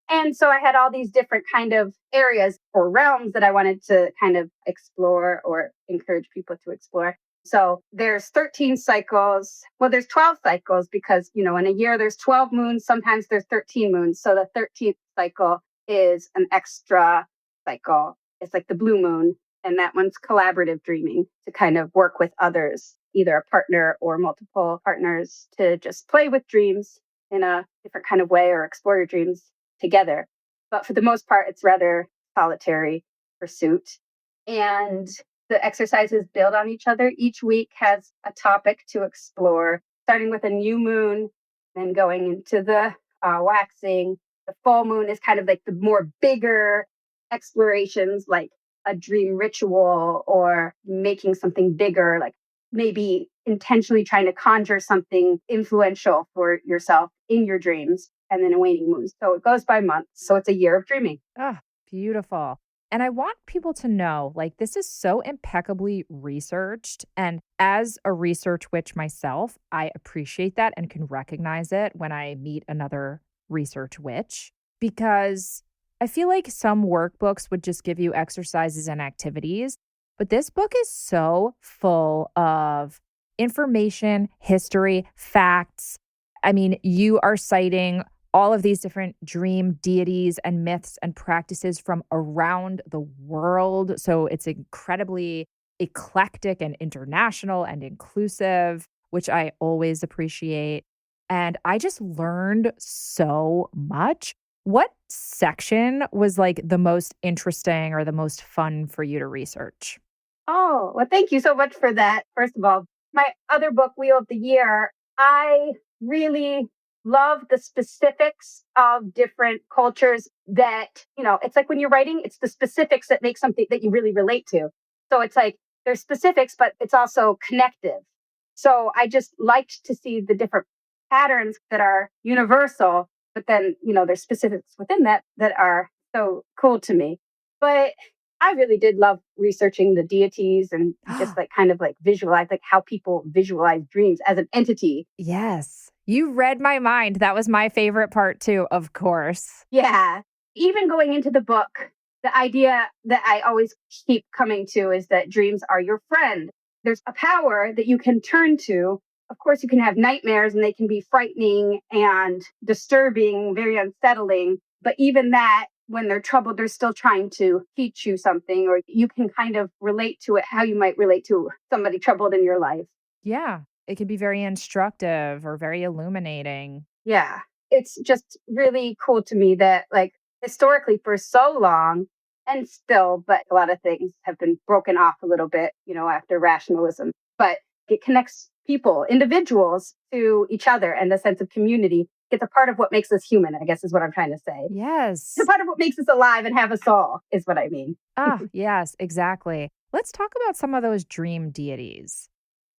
And so I had all these different kind of areas or realms that I wanted to kind of explore or encourage people to explore. So there's 13 cycles. Well, there's 12 cycles because, in a year there's 12 moons. Sometimes there's 13 moons. So the 13th cycle is an extra cycle. It's like the blue moon. And that one's collaborative dreaming to kind of work with others, either a partner or multiple partners, to just play with dreams in a different kind of way or explore your dreams together. But for the most part, it's rather solitary pursuit. And the exercises build on each other. Each week has a topic to explore, starting with a new moon, then going into the waxing. The full moon is kind of like the more bigger explorations, like a dream ritual or making something bigger, like maybe intentionally trying to conjure something influential for yourself in your dreams, and then a waning moon. So it goes by months. So it's a year of dreaming.
Ah, beautiful. And I want people to know, like, this is so impeccably researched. And as a research witch myself, I appreciate that and can recognize it when I meet another research witch, because I feel like some workbooks would just give you exercises and activities. But this book is so full of information, history, facts. I mean, you are citing all of these different dream deities and myths and practices from around the world. So it's incredibly eclectic and international and inclusive, which I always appreciate. And I just learned so much. What section was like the most interesting or the most fun for you to research?
Oh, well, thank you so much for that. First of all, my other book, Wheel of the Year, I really love the specifics of different cultures that, it's like when you're writing, it's the specifics that make something that you really relate to. So it's like there's specifics, but it's also connective. So I just liked to see the different patterns that are universal, but then, there's specifics within that are so cool to me. But I really did love researching the deities and just like kind of like visualize like how people visualize dreams as an entity.
Yes. You read my mind. That was my favorite part too, of course.
Yeah. Even going into the book, the idea that I always keep coming to is that dreams are your friend. There's a power that you can turn to. Of course, you can have nightmares and they can be frightening and disturbing, very unsettling. But even that, when they're troubled, they're still trying to teach you something, or you can kind of relate to it how you might relate to somebody troubled in your life.
Yeah. It can be very instructive or very illuminating.
Yeah. It's just really cool to me that, like, historically for so long, and still, but a lot of things have been broken off a little bit, after rationalism. But it connects people, individuals, to each other and the sense of community. It's a part of what makes us human, I guess is what I'm trying to say.
Yes.
It's a part of what makes us alive and have a soul, is what I mean.
Yes, exactly. Let's talk about some of those dream deities.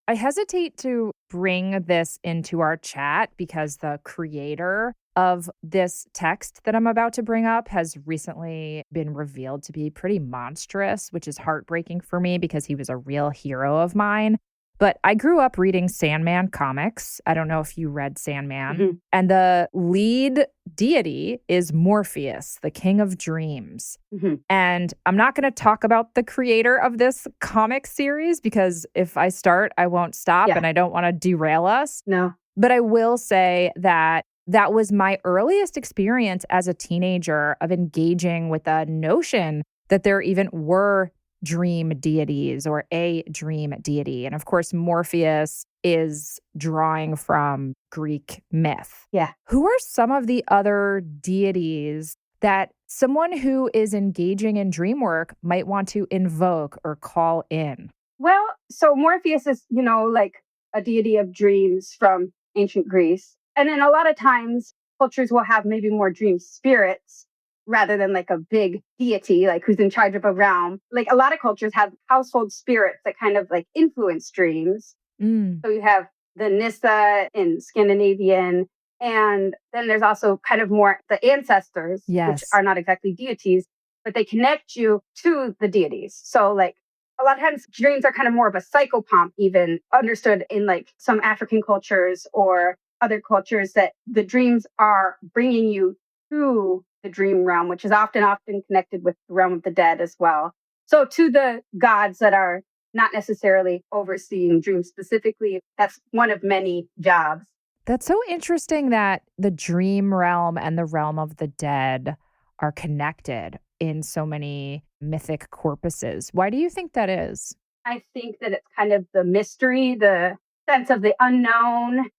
I hesitate to bring this into our chat because the creator of this text that I'm about to bring up has recently been revealed to be pretty monstrous, which is heartbreaking for me because he was a real hero of mine. But I grew up reading Sandman comics. I don't know if you read Sandman.
Mhm.
And the lead deity is Morpheus, the king of dreams.
Mhm.
And I'm not going to talk about the creator of this comic series because if I start, I won't stop
Yeah.
and I don't want to derail us.
No.
But I will say that that was my earliest experience as a teenager of engaging with the notion that there even were dream deities or a dream deity. And of course, Morpheus is drawing from Greek myth.
Yeah.
Who are some of the other deities that someone who is engaging in dream work might want to invoke or call in?
Well, so Morpheus is, like a deity of dreams from ancient Greece. And then a lot of times cultures will have maybe more dream spirits rather than like a big deity, like who's in charge of a realm. Like a lot of cultures have household spirits that kind of like influence dreams.
Mm.
So you have the Nissa in Scandinavian. And then there's also kind of more the ancestors, which
Yes.
are not exactly deities, but they connect you to the deities. So like a lot of times dreams are kind of more of a psychopomp, even understood in like some African cultures or other cultures, that the dreams are bringing you to the dream realm, which is often connected with the realm of the dead as well. So to the gods that are not necessarily overseeing dreams specifically, that's one of many jobs.
That's so interesting that the dream realm and the realm of the dead are connected in so many mythic corpuses. Why do you think that is?
I think that it's kind of the mystery, the sense of the unknown,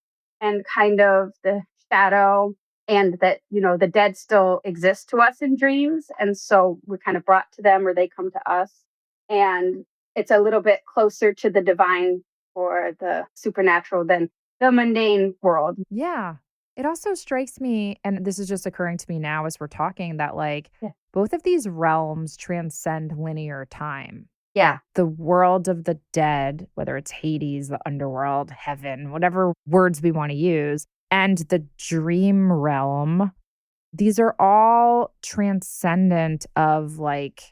and kind of the shadow, and that, the dead still exist to us in dreams. And so we're kind of brought to them or they come to us. And it's a little bit closer to the divine or the supernatural than the mundane world.
Yeah. It also strikes me, and this is just occurring to me now as we're talking, that like
Yeah.
both of these realms transcend linear time.
Yeah.
The world of the dead, whether it's Hades, the underworld, heaven, whatever words we want to use, and the dream realm, these are all transcendent of like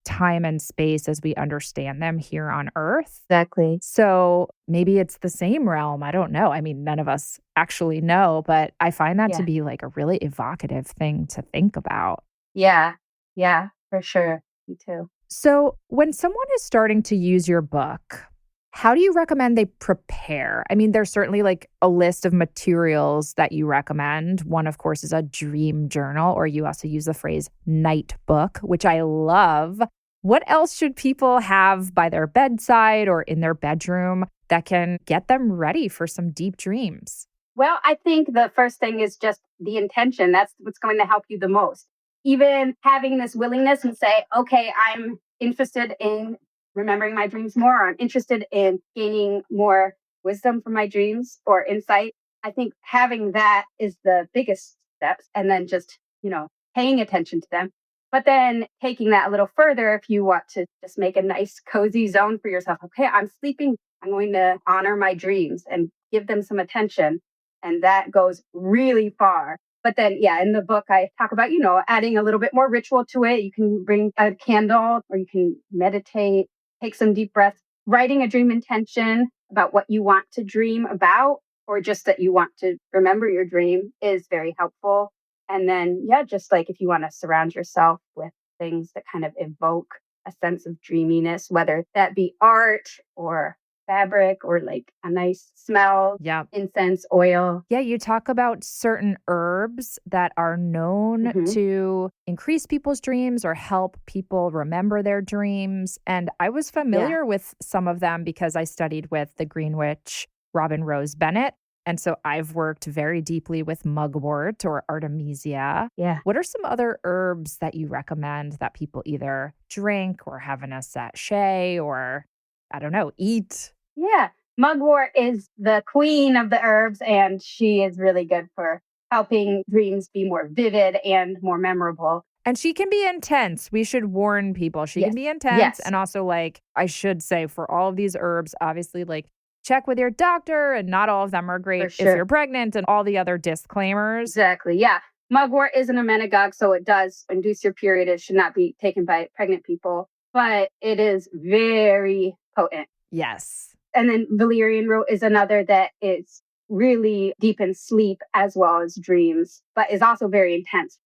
time and space as we understand them here on Earth.
Exactly.
So maybe it's the same realm. I don't know. I mean, none of us actually know, but I find that to
Yeah.
be like a really evocative thing to think about.
Yeah. Yeah, for sure. Me too.
So when someone is starting to use your book, how do you recommend they prepare? I mean, there's certainly like a list of materials that you recommend. One, of course, is a dream journal, or you also use the phrase night book, which I love. What else should people have by their bedside or in their bedroom that can get them ready for some deep dreams?
Well, I think the first thing is just the intention. That's what's going to help you the most. Even having this willingness and say, okay, I'm interested in remembering my dreams more. I'm interested in gaining more wisdom from my dreams or insight. I think having that is the biggest steps. And then just, paying attention to them. But then taking that a little further, if you want to just make a nice, cozy zone for yourself. Okay, I'm sleeping. I'm going to honor my dreams and give them some attention. And that goes really far. But then, yeah, in the book, I talk about, adding a little bit more ritual to it. You can bring a candle or you can meditate, take some deep breaths, writing a dream intention about what you want to dream about, or just that you want to remember your dream is very helpful. And then, yeah, just like if you want to surround yourself with things that kind of evoke a sense of dreaminess, whether that be art or fabric or like a nice smell,
Yeah.
incense, oil.
Yeah, you talk about certain herbs that are known
Mhm.
to increase people's dreams or help people remember their dreams. And I was familiar with some of them because I studied with the Green Witch, Robin Rose Bennett. And so I've worked very deeply with mugwort or artemisia.
Yeah.
What are some other herbs that you recommend that people either drink or have in a sachet or, I don't know, eat?
Yeah. Mugwort is the queen of the herbs, and she is really good for helping dreams be more vivid and more memorable.
And she can be intense. We should warn people. She
Yes.
can be intense.
Yes.
And also, like, I should say, for all of these herbs, obviously, like, check with your doctor, and not all of them are great
For sure.
if you're pregnant, and all the other disclaimers.
Exactly. Yeah. Mugwort isn't a menagogue, so it does induce your period. It should not be taken by pregnant people, but it is very potent.
Yes.
And then valerian root is another that is really deep in sleep as well as dreams, but is also very intense.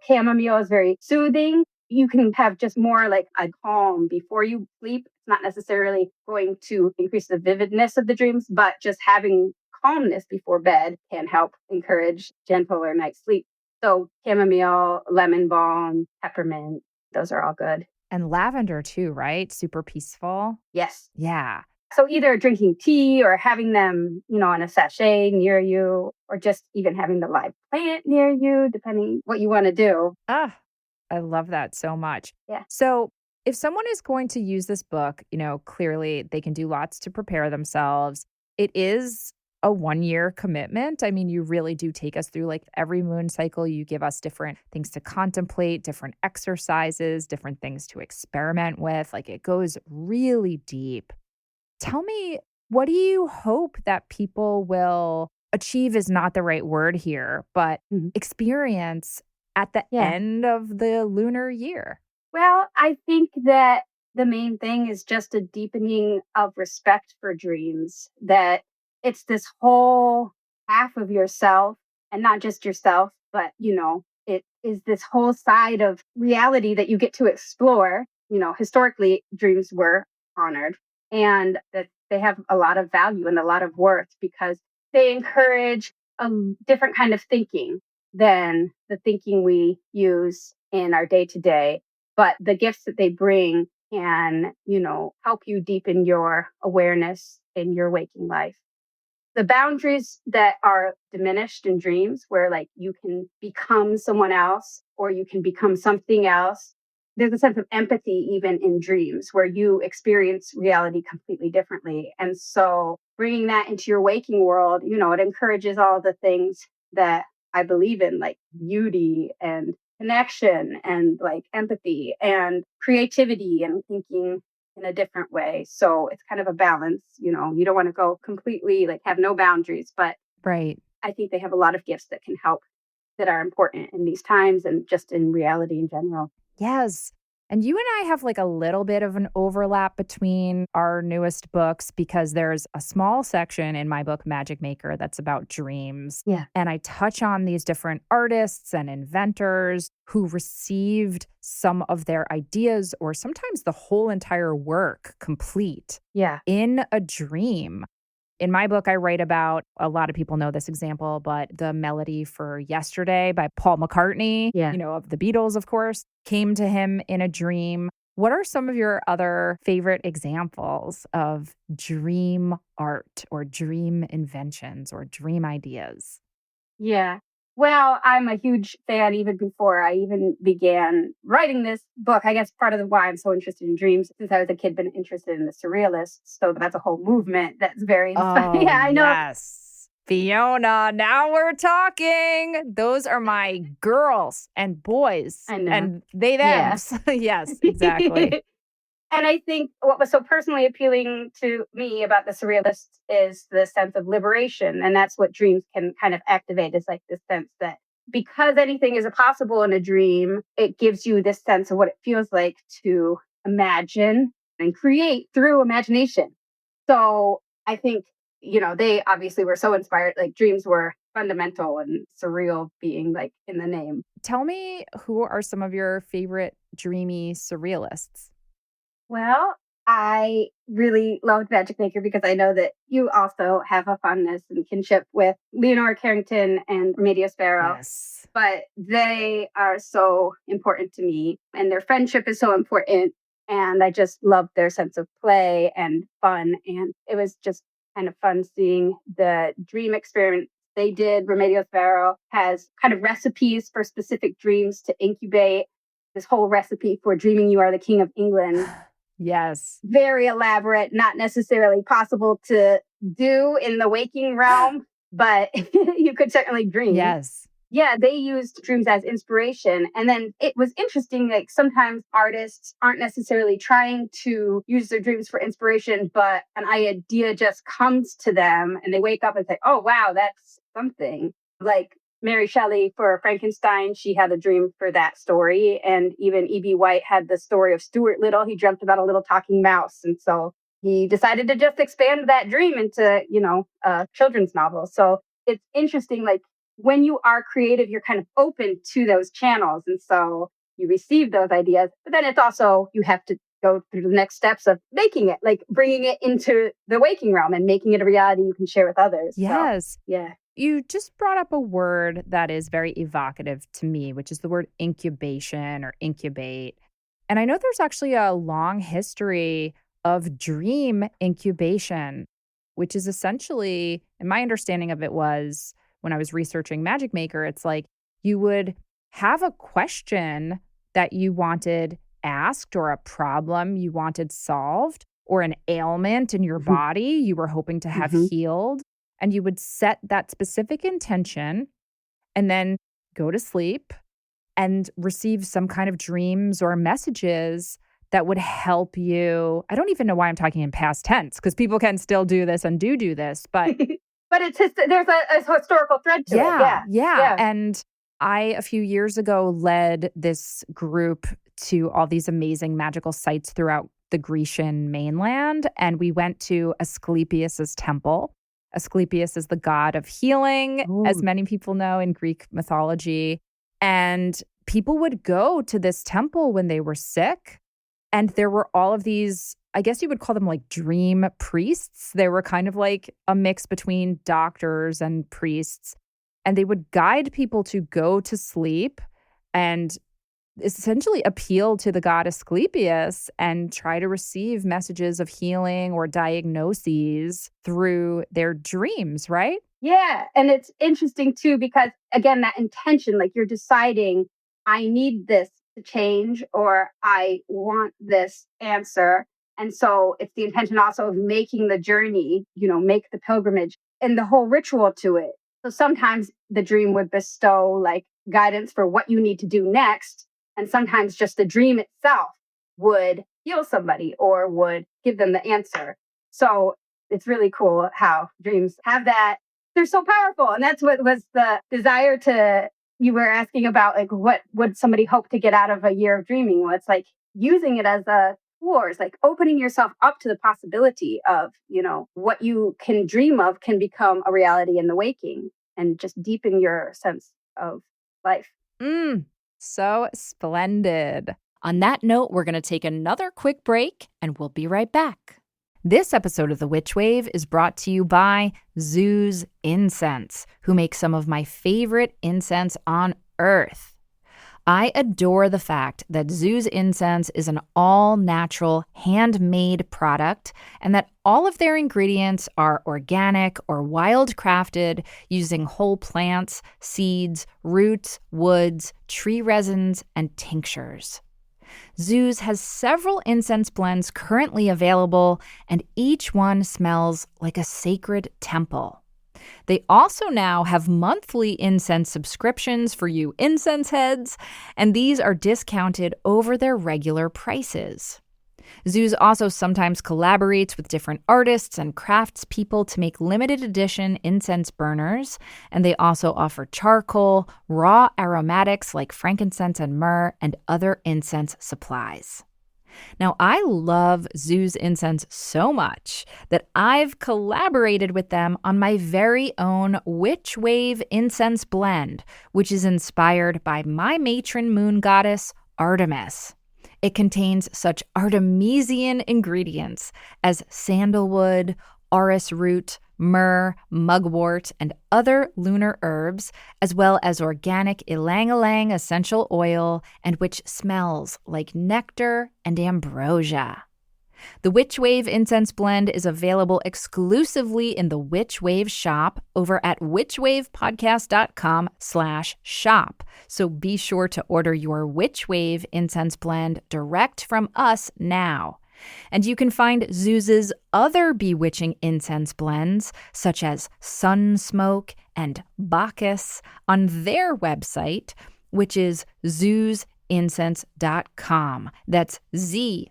Chamomile is very soothing. You can have just more like a calm before you sleep. It's not necessarily going to increase the vividness of the dreams, but just having calmness before bed can help encourage gentler night's sleep. So chamomile, lemon balm, peppermint, those are all good.
And lavender too, right? Super peaceful.
Yes.
Yeah.
So either drinking tea or having them, in a sachet near you, or just even having the live plant near you, depending what you want to do.
Ah, I love that so much.
Yeah.
So if someone is going to use this book, clearly they can do lots to prepare themselves. It is a 1-year commitment. I mean, you really do take us through like every moon cycle. You give us different things to contemplate, different exercises, different things to experiment with. Like it goes really deep. Tell me, what do you hope that people will achieve is not the right word here, but experience at the end of the lunar year?
Well, I think that the main thing is just a deepening of respect for dreams, that it's this whole half of yourself, and not just yourself, but, it is this whole side of reality that you get to explore. Historically, dreams were honored, and that they have a lot of value and a lot of worth because they encourage a different kind of thinking than the thinking we use in our day to day. But the gifts that they bring can, help you deepen your awareness in your waking life. The boundaries that are diminished in dreams, where like you can become someone else or you can become something else. There's a sense of empathy even in dreams where you experience reality completely differently. And so bringing that into your waking world, it encourages all the things that I believe in, like beauty and connection and like empathy and creativity and thinking in a different way. So it's kind of a balance, you don't want to go completely like have no boundaries, but
Right.
I think they have a lot of gifts that can help, that are important in these times and just in reality in general.
Yes. And you and I have like a little bit of an overlap between our newest books because there's a small section in my book, Magic Maker, that's about dreams.
Yeah.
And I touch on these different artists and inventors who received some of their ideas or sometimes the whole entire work complete in a dream. In my book, I write about, a lot of people know this example, but the melody for Yesterday by Paul McCartney, of the Beatles, of course, came to him in a dream. What are some of your other favorite examples of dream art or dream inventions or dream ideas?
Yeah. Well, I'm a huge fan even before I even began writing this book. I guess part of why I'm so interested in dreams, since I was a kid, been interested in the surrealists. So that's a whole movement that's very inspiring.
Oh,
Yeah, I know.
yes. Fiona, now we're talking. Those are my girls and boys.
I know.
And they, thems. Yes, exactly.
And I think what was so personally appealing to me about the surrealists is the sense of liberation. And that's what dreams can kind of activate, is like this sense that because anything is possible in a dream, it gives you this sense of what it feels like to imagine and create through imagination. So I think, they obviously were so inspired, like dreams were fundamental and surreal being like in the name.
Tell me, who are some of your favorite dreamy surrealists?
Well, I really loved Magic Maker because I know that you also have a fondness and kinship with Leonora Carrington and Remedios Varo.
Yes.
But they are so important to me, and their friendship is so important. And I just loved their sense of play and fun. And it was just kind of fun seeing the dream experiment they did. Remedios Varo has kind of recipes for specific dreams to incubate. This whole recipe for dreaming you are the king of England.
Yes.
Very elaborate, not necessarily possible to do in the waking realm, but you could certainly dream.
Yes.
Yeah, they used dreams as inspiration. And then it was interesting, like sometimes artists aren't necessarily trying to use their dreams for inspiration, but an idea just comes to them and they wake up and say, oh, wow, that's something. Like Mary Shelley for Frankenstein, she had a dream for that story. And even E.B. White had the story of Stuart Little. He dreamt about a little talking mouse. And so he decided to just expand that dream into, a children's novel. So it's interesting, like, when you are creative, you're kind of open to those channels. And so you receive those ideas, but then it's also, you have to go through the next steps of making it, like bringing it into the waking realm and making it a reality you can share with others.
Yes.
So, yeah.
You just brought up a word that is very evocative to me, which is the word incubation or incubate. And I know there's actually a long history of dream incubation, which is essentially, and my understanding of it was, when I was researching Magic Maker, it's like you would have a question that you wanted asked or a problem you wanted solved or an ailment in your body you were hoping to have healed. And you would set that specific intention and then go to sleep and receive some kind of dreams or messages that would help you. I don't even know why I'm talking in past tense because people can still do this and do this, but
but it's just, there's a historical thread to it.
Yeah. And I, a few years ago, led this group to all these amazing magical sites throughout the Grecian mainland. And we went to Asclepius's temple. Asclepius is the god of healing, as many people know in Greek mythology. And people would go to this temple when they were sick. And there were all of these, I guess you would call them like dream priests. They were kind of like a mix between doctors and priests. And they would guide people to go to sleep and essentially appeal to the god Asclepius and try to receive messages of healing or diagnoses through their dreams, right?
Yeah. And it's interesting too, because again, that intention, like you're deciding, I need this to change or I want this answer. And so it's the intention also of making the journey, make the pilgrimage and the whole ritual to it. So sometimes the dream would bestow like guidance for what you need to do next. And sometimes just the dream itself would heal somebody or would give them the answer. So it's really cool how dreams have that. They're so powerful. And that's what was the desire you were asking about, like, what would somebody hope to get out of a year of dreaming? Well, it's like using it as a tool. It's like opening yourself up to the possibility of, what you can dream of can become a reality in the waking and just deepen your sense of life.
So splendid. On that note, we're going to take another quick break and we'll be right back. This episode of The Witch Wave is brought to you by Zoo's Incense, who make some of my favorite incense on earth. I adore the fact that Zoo's Incense is an all-natural, handmade product and that all of their ingredients are organic or wild-crafted using whole plants, seeds, roots, woods, tree resins, and tinctures. Zoo's has several incense blends currently available, and each one smells like a sacred temple. They also now have monthly incense subscriptions for you incense heads, and these are discounted over their regular prices. Zoo's also sometimes collaborates with different artists and craftspeople to make limited edition incense burners, and they also offer charcoal, raw aromatics like frankincense and myrrh, and other incense supplies. Now, I love Zoo's Incense so much that I've collaborated with them on my very own Witch Wave Incense Blend, which is inspired by my matron moon goddess, Artemis. It contains such Artemisian ingredients as sandalwood, orris root, myrrh, mugwort, and other lunar herbs, as well as organic ylang-ylang essential oil, and which smells like nectar and ambrosia. The Witch Wave Incense Blend is available exclusively in the Witch Wave shop over at witchwavepodcast.com/shop. So be sure to order your Witch Wave Incense Blend direct from us now. And you can find Zuz's other bewitching incense blends, such as Sun Smoke and Bacchus, on their website, which is zouzincense.com. That's ZOUZ,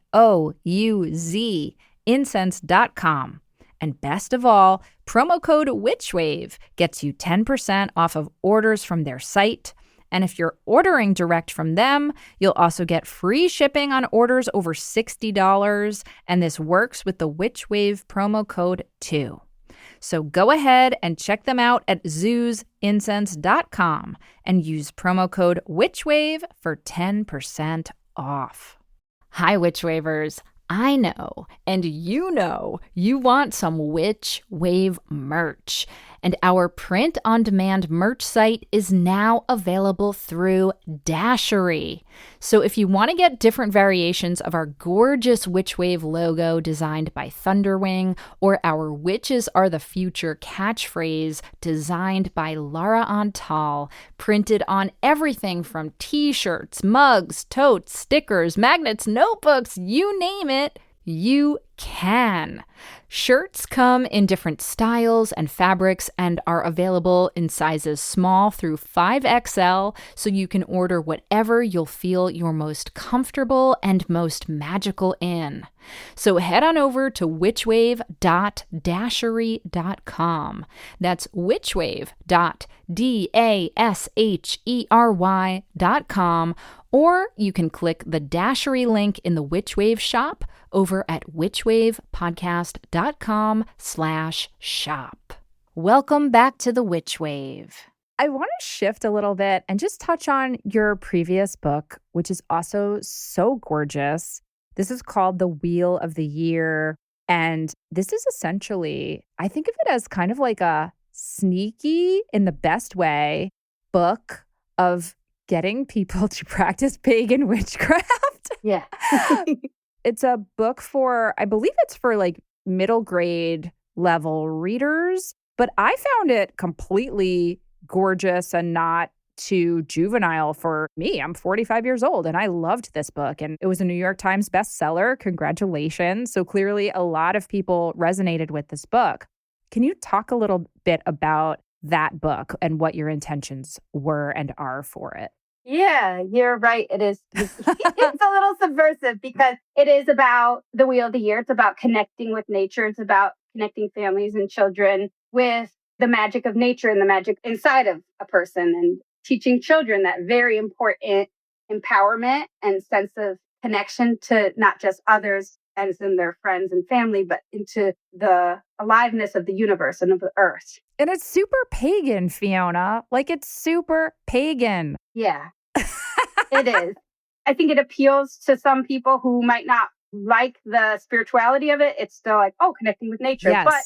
incense.com. And best of all, promo code WitchWave gets you 10% off of orders from their site. And if you're ordering direct from them, you'll also get free shipping on orders over $60. And this works with the WitchWave promo code too. So go ahead and check them out at zouzincense.com and use promo code WitchWave for 10% off. Hi, WitchWavers. I know, and you know, you want some Witch Wave merch. And our print-on-demand merch site is now available through Dashery. So if you want to get different variations of our gorgeous Witch Wave logo designed by Thunderwing, or our Witches Are the Future catchphrase designed by Lara Antal, printed on everything from t-shirts, mugs, totes, stickers, magnets, notebooks, you name it, you can. Shirts come in different styles and fabrics and are available in sizes small through 5XL, so you can order whatever you'll feel you're most comfortable and most magical in. So head on over to witchwave.dashery.com. That's witchwave.dashery.com, or you can click the Dashery link in the Witchwave shop over at witchwavepodcast.com/shop. Welcome back to the Witchwave. I want to shift a little bit and just touch on your previous book, which is also so gorgeous. This is called The Wheel of the Year. And this is essentially, I think of it as kind of like a sneaky, in the best way, book of getting people to practice pagan witchcraft.
Yeah.
It's a book for, I believe it's for like middle grade level readers, but I found it completely gorgeous and not too juvenile for me. I'm 45 years old and I loved this book, and it was a New York Times bestseller. Congratulations. So clearly a lot of people resonated with this book. Can you talk a little bit about that book and what your intentions were and are for it?
Yeah, you're right. It is. It's a little subversive because it is about the Wheel of the Year. It's about connecting with nature. It's about connecting families and children with the magic of nature and the magic inside of a person, and teaching children that very important empowerment and sense of connection to not just others as in their friends and family, but into the aliveness of the universe and of the earth.
And it's super pagan, Fiona. Like, it's super pagan.
Yeah, it is. I think it appeals to some people who might not like the spirituality of it. It's still like, oh, connecting with nature.
Yes.
But,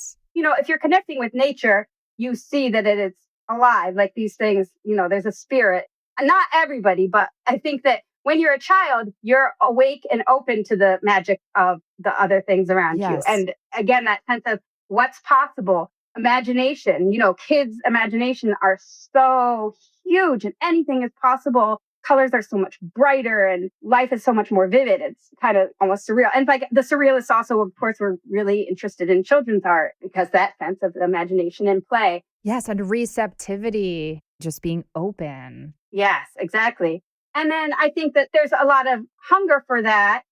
if you're connecting with nature, you see that it is alive. Like these things, there's a spirit. Not everybody, but I think that when you're a child, you're awake and open to the magic of the other things around you. And again, that sense of what's possible, imagination, kids' imagination are so huge and anything is possible. Colors are so much brighter and life is so much more vivid. It's kind of almost surreal. And like the surrealists also, of course, were really interested in children's art because that sense of imagination and play.
Yes, and receptivity, just being open.
Yes, exactly. And then I think that there's a lot of hunger for that.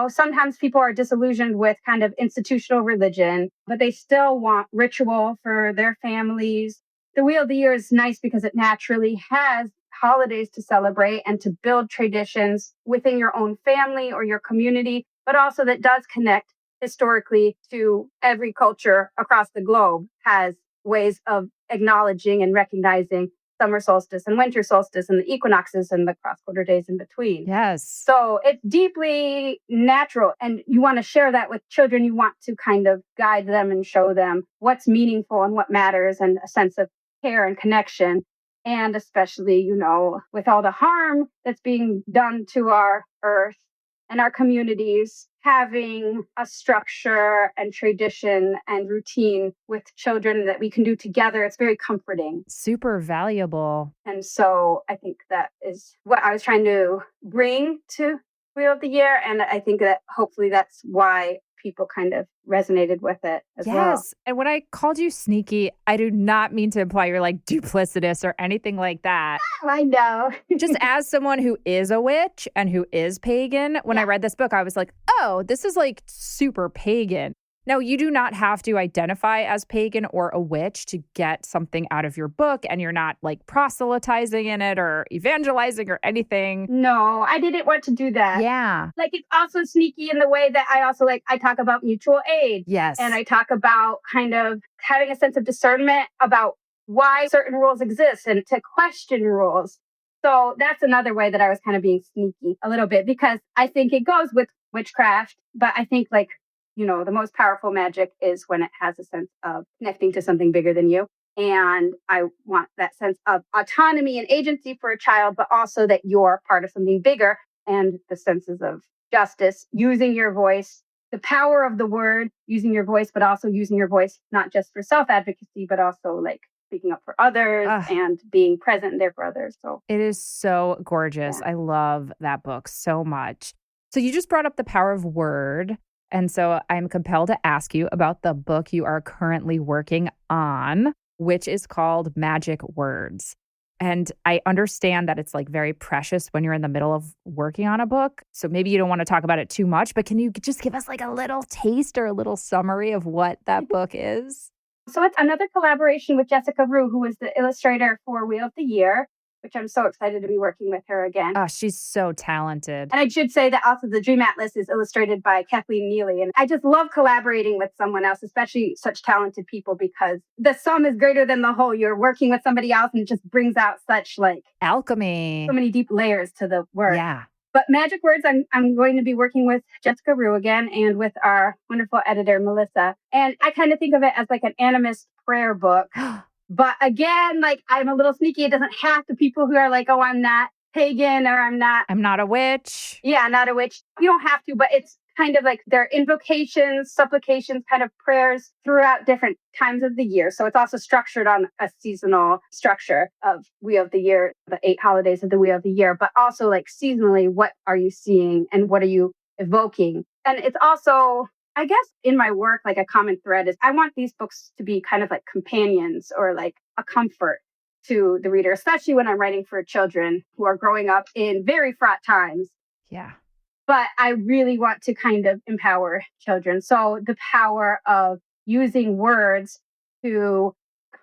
Sometimes people are disillusioned with kind of institutional religion, but they still want ritual for their families. The Wheel of the Year is nice because it naturally has holidays to celebrate and to build traditions within your own family or your community, but also that does connect historically to every culture across the globe, has ways of acknowledging and recognizing summer solstice and winter solstice and the equinoxes and the cross-quarter days in between.
Yes.
So it's deeply natural, and you want to share that with children. You want to kind of guide them and show them what's meaningful and what matters, and a sense of care and connection. And especially, with all the harm that's being done to our earth and our communities, having a structure and tradition and routine with children that we can do together, it's very comforting.
Super valuable.
And so I think that is what I was trying to bring to Wheel of the Year. And I think that hopefully that's why people kind of resonated with it as well.
Yes. And when I called you sneaky, I do not mean to imply you're like duplicitous or anything like that.
I know.
Just as someone who is a witch and who is pagan, when I read this book, I was like, oh, this is like super pagan. Now, you do not have to identify as pagan or a witch to get something out of your book, and you're not like proselytizing in it or evangelizing or anything.
No, I didn't want to do that.
Yeah.
Like, it's also sneaky in the way that I also I talk about mutual aid.
Yes.
And I talk about kind of having a sense of discernment about why certain rules exist and to question rules. So that's another way that I was kind of being sneaky a little bit, because I think it goes with witchcraft, but I think the most powerful magic is when it has a sense of connecting to something bigger than you. And I want that sense of autonomy and agency for a child, but also that you're part of something bigger, and the senses of justice, using your voice, the power of the word, using your voice, but also using your voice, not just for self-advocacy, but also speaking up for others and being present there for others. So
it is so gorgeous. I love that book so much. So you just brought up the power of word. And so I'm compelled to ask you about the book you are currently working on, which is called Magic Words. And I understand that it's very precious when you're in the middle of working on a book. So maybe you don't want to talk about it too much, but can you just give us a little taste or a little summary of what that book is?
So it's another collaboration with Jessica Rue, who is the illustrator for Wheel of the Year, which I'm so excited to be working with her again.
Oh, she's so talented.
And I should say that also the Dream Atlas is illustrated by Kathleen Neely. And I just love collaborating with someone else, especially such talented people, because the sum is greater than the whole. You're working with somebody else and it just brings out such
alchemy.
So many deep layers to the work.
Yeah.
But Magic Words, I'm going to be working with Jessica Rue again and with our wonderful editor, Melissa. And I kind of think of it as an animist prayer book. But again, I'm a little sneaky. It doesn't have to people who are oh, I'm not pagan or I'm not
a witch.
Yeah, not a witch. You don't have to, but it's kind of their invocations, supplications, kind of prayers throughout different times of the year. So it's also structured on a seasonal structure of Wheel of the Year, the 8 holidays of the Wheel of the Year, but also seasonally, what are you seeing and what are you evoking? And it's also, I guess, in my work, a common thread is I want these books to be kind of companions or a comfort to the reader, especially when I'm writing for children who are growing up in very fraught times.
Yeah.
But I really want to kind of empower children. So the power of using words to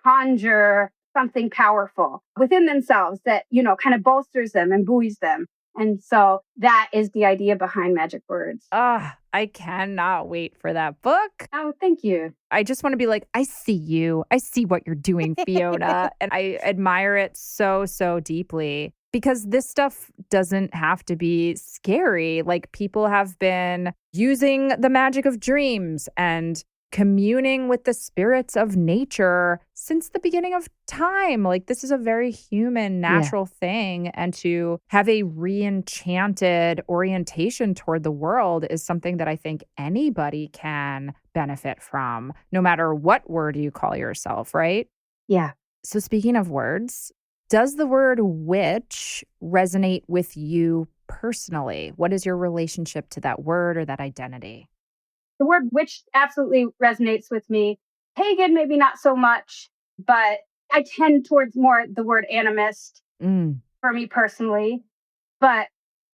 conjure something powerful within themselves that, kind of bolsters them and buoys them. And so that is the idea behind Magic Words.
I cannot wait for that book.
Oh, thank you.
I just want to be I see you. I see what you're doing, Fiona. And I admire it so, so deeply. Because this stuff doesn't have to be scary. People have been using the magic of dreams and communing with the spirits of nature since the beginning of time. This is a very human, natural thing. And to have a re-enchanted orientation toward the world is something that I think anybody can benefit from, no matter what word you call yourself, right?
Yeah.
So speaking of words, does the word witch resonate with you personally? What is your relationship to that word or that identity?
The word witch absolutely resonates with me. Pagan, maybe not so much, but I tend towards more the word animist for me personally, but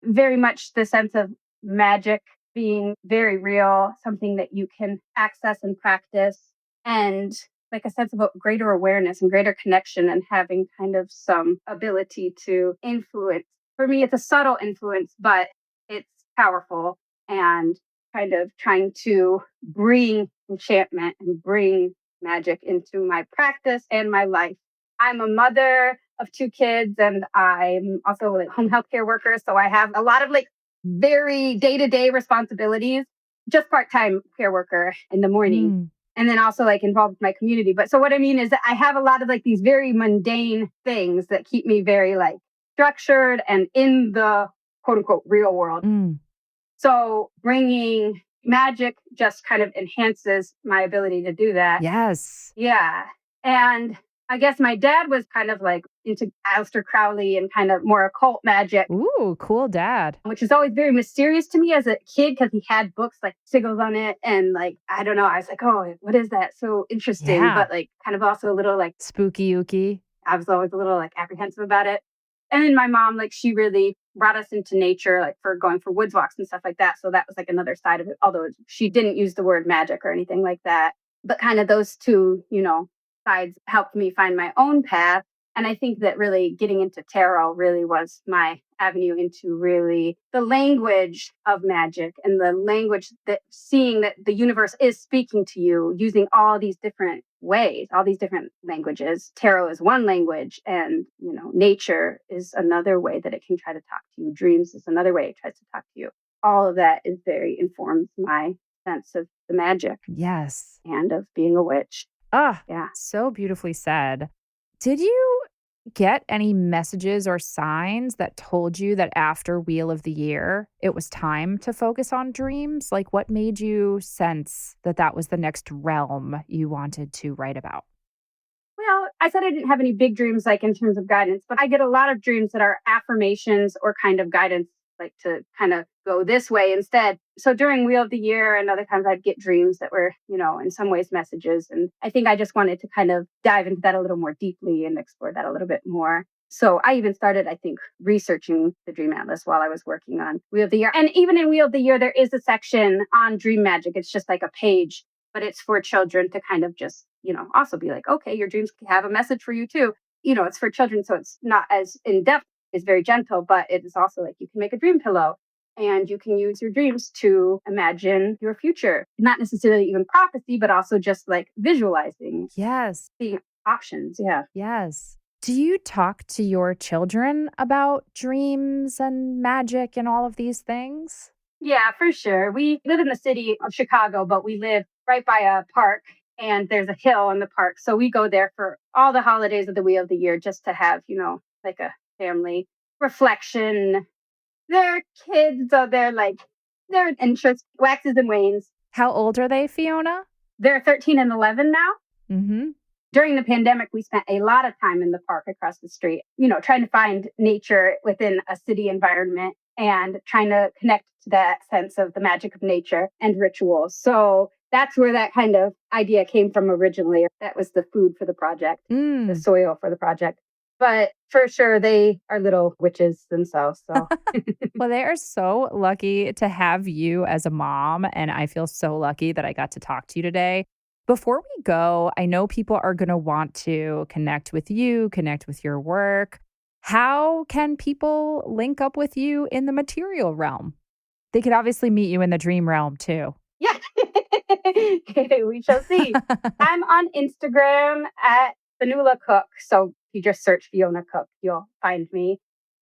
very much the sense of magic being very real, something that you can access and practice, and a sense of a greater awareness and greater connection and having kind of some ability to influence. For me, it's a subtle influence, but it's powerful and kind of trying to bring enchantment and bring magic into my practice and my life. I'm a mother of 2 kids and I'm also a home healthcare worker. So I have a lot of very day-to-day responsibilities, just part-time care worker in the morning. And then also involved with my community. But so what I mean is that I have a lot of these very mundane things that keep me very structured and in the quote unquote real world. So bringing magic just kind of enhances my ability to do that.
Yes.
Yeah. And I guess my dad was kind of into Aleister Crowley and kind of more occult magic.
Ooh, cool dad.
Which is always very mysterious to me as a kid because he had books like Sigils on it. And like, I don't know, I was like, oh, what is that? So interesting.
Yeah.
But like kind of also a little like
spooky ooky.
I was always a little like apprehensive about it. And then my mom, like she really brought us into nature, like for going for woods walks and stuff like that. So that was like another side of it, although she didn't use the word magic or anything like that. But kind of those two, sides helped me find my own path. And I think that really getting into tarot really was my avenue into really the language of magic and the language that seeing that the universe is speaking to you using all these different ways, all these different languages. Tarot is one language and, nature is another way that it can try to talk to you. Dreams is another way it tries to talk to you. All of that is very informs my sense of the magic.
Yes.
And of being a witch.
Yeah. So beautifully said. Did you get any messages or signs that told you that after Wheel of the Year, it was time to focus on dreams? Like what made you sense that that was the next realm you wanted to write about?
Well, I said I didn't have any big dreams like in terms of guidance, but I get a lot of dreams that are affirmations or kind of guidance, like to kind of go this way instead. So during Wheel of the Year and other times I'd get dreams that were, in some ways messages. And I think I just wanted to kind of dive into that a little more deeply and explore that a little bit more. So I even started, I think, researching the Dream Atlas while I was working on Wheel of the Year. And even in Wheel of the Year, there is a section on dream magic. It's just like a page, but it's for children to kind of just, also be like, okay, your dreams have a message for you too. It's for children. So it's not as in depth. It's very gentle, but it is also like you can make a dream pillow and you can use your dreams to imagine your future. Not necessarily even prophecy, but also just like visualizing.
Yes.
The options. Yeah.
Yes. Do you talk to your children about dreams and magic and all of these things?
Yeah, for sure. We live in the city of Chicago, but we live right by a park and there's a hill in the park. So we go there for all the holidays of the Wheel of the Year just to have, like a family reflection. Their kids, so their interest waxes and wanes.
How old are they, Fiona?
They're 13 and 11 now.
Mm-hmm.
During the pandemic, we spent a lot of time in the park across the street, trying to find nature within a city environment and trying to connect to that sense of the magic of nature and rituals. So that's where that kind of idea came from originally. That was the food for the project, the soil for the project. But for sure, they are little witches themselves. So,
well, they are so lucky to have you as a mom. And I feel so lucky that I got to talk to you today. Before we go, I know people are going to want to connect with you, connect with your work. How can people link up with you in the material realm? They could obviously meet you in the dream realm too.
Yeah, we shall see. I'm on Instagram at Fanula Cook. So you just search Fiona Cook, you'll find me.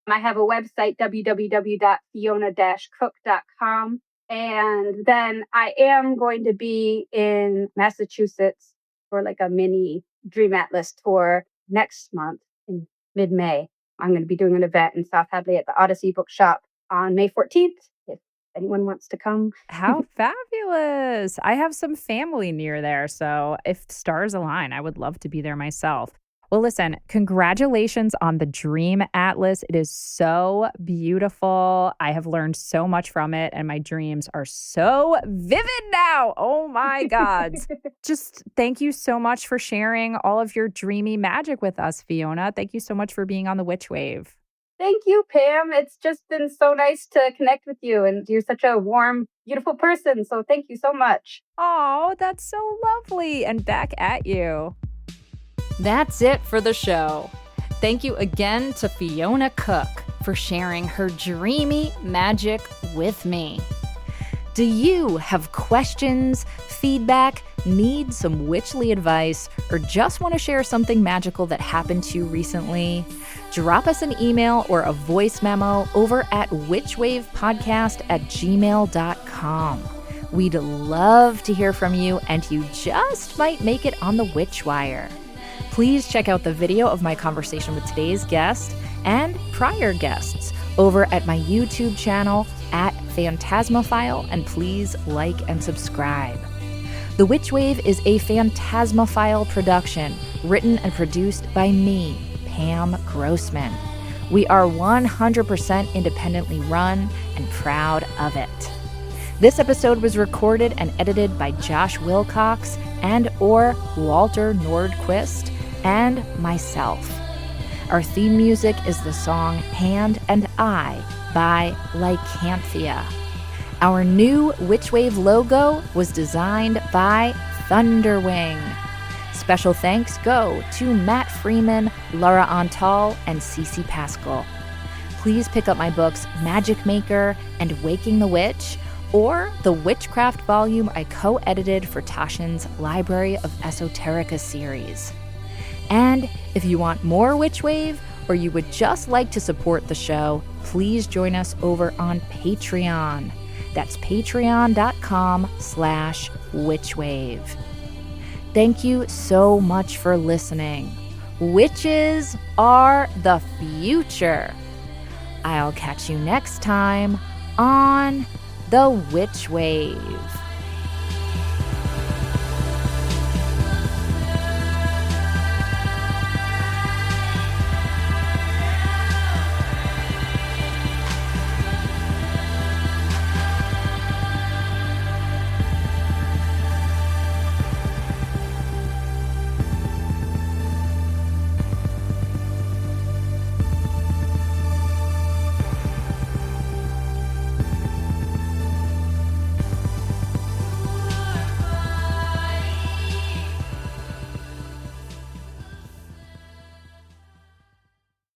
I have a website, www.fiona-cook.com. And then I am going to be in Massachusetts for like a mini Dream Atlas tour next month in mid-May. I'm going to be doing an event in South Hadley at the Odyssey Bookshop on May 14th. If anyone wants to come.
How fabulous. I have some family near there. So if stars align, I would love to be there myself. Well, listen, congratulations on the Dream Atlas. It is so beautiful. I have learned so much from it, and my dreams are so vivid now. Oh my God. Just thank you so much for sharing all of your dreamy magic with us, Fiona. Thank you so much for being on the Witch Wave.
Thank you, Pam. It's just been so nice to connect with you, and you're such a warm, beautiful person. So thank you so much.
Oh, that's so lovely. And back at you. That's it for the show. Thank you again to Fiona Cook for sharing her dreamy magic with me. Do you have questions, feedback, need some witchly advice, or just want to share something magical that happened to you recently? Drop us an email or a voice memo over at witchwavepodcast@gmail.com. We'd love to hear from you, and you just might make it on the Witch Wire. Please check out the video of my conversation with today's guest and prior guests over at my YouTube channel at Phantasmophile, and please like and subscribe. The Witch Wave is a Phantasmophile production, written and produced by me, Pam Grossman. We are 100% independently run and proud of it. This episode was recorded and edited by Josh Wilcox and/or Walter Nordquist and myself. Our theme music is the song Hand and I by Lycanthia. Our new Witchwave logo was designed by Thunderwing. Special thanks go to Matt Freeman, Laura Antal, and Cece Pascal. Please pick up my books Magic Maker and Waking the Witch, or the Witchcraft volume I co-edited for Taschen's Library of Esoterica series. And if you want more Witchwave, or you would just like to support the show, please join us over on Patreon. That's patreon.com/witchwave. Thank you so much for listening. Witches are the future. I'll catch you next time on The Witch Wave.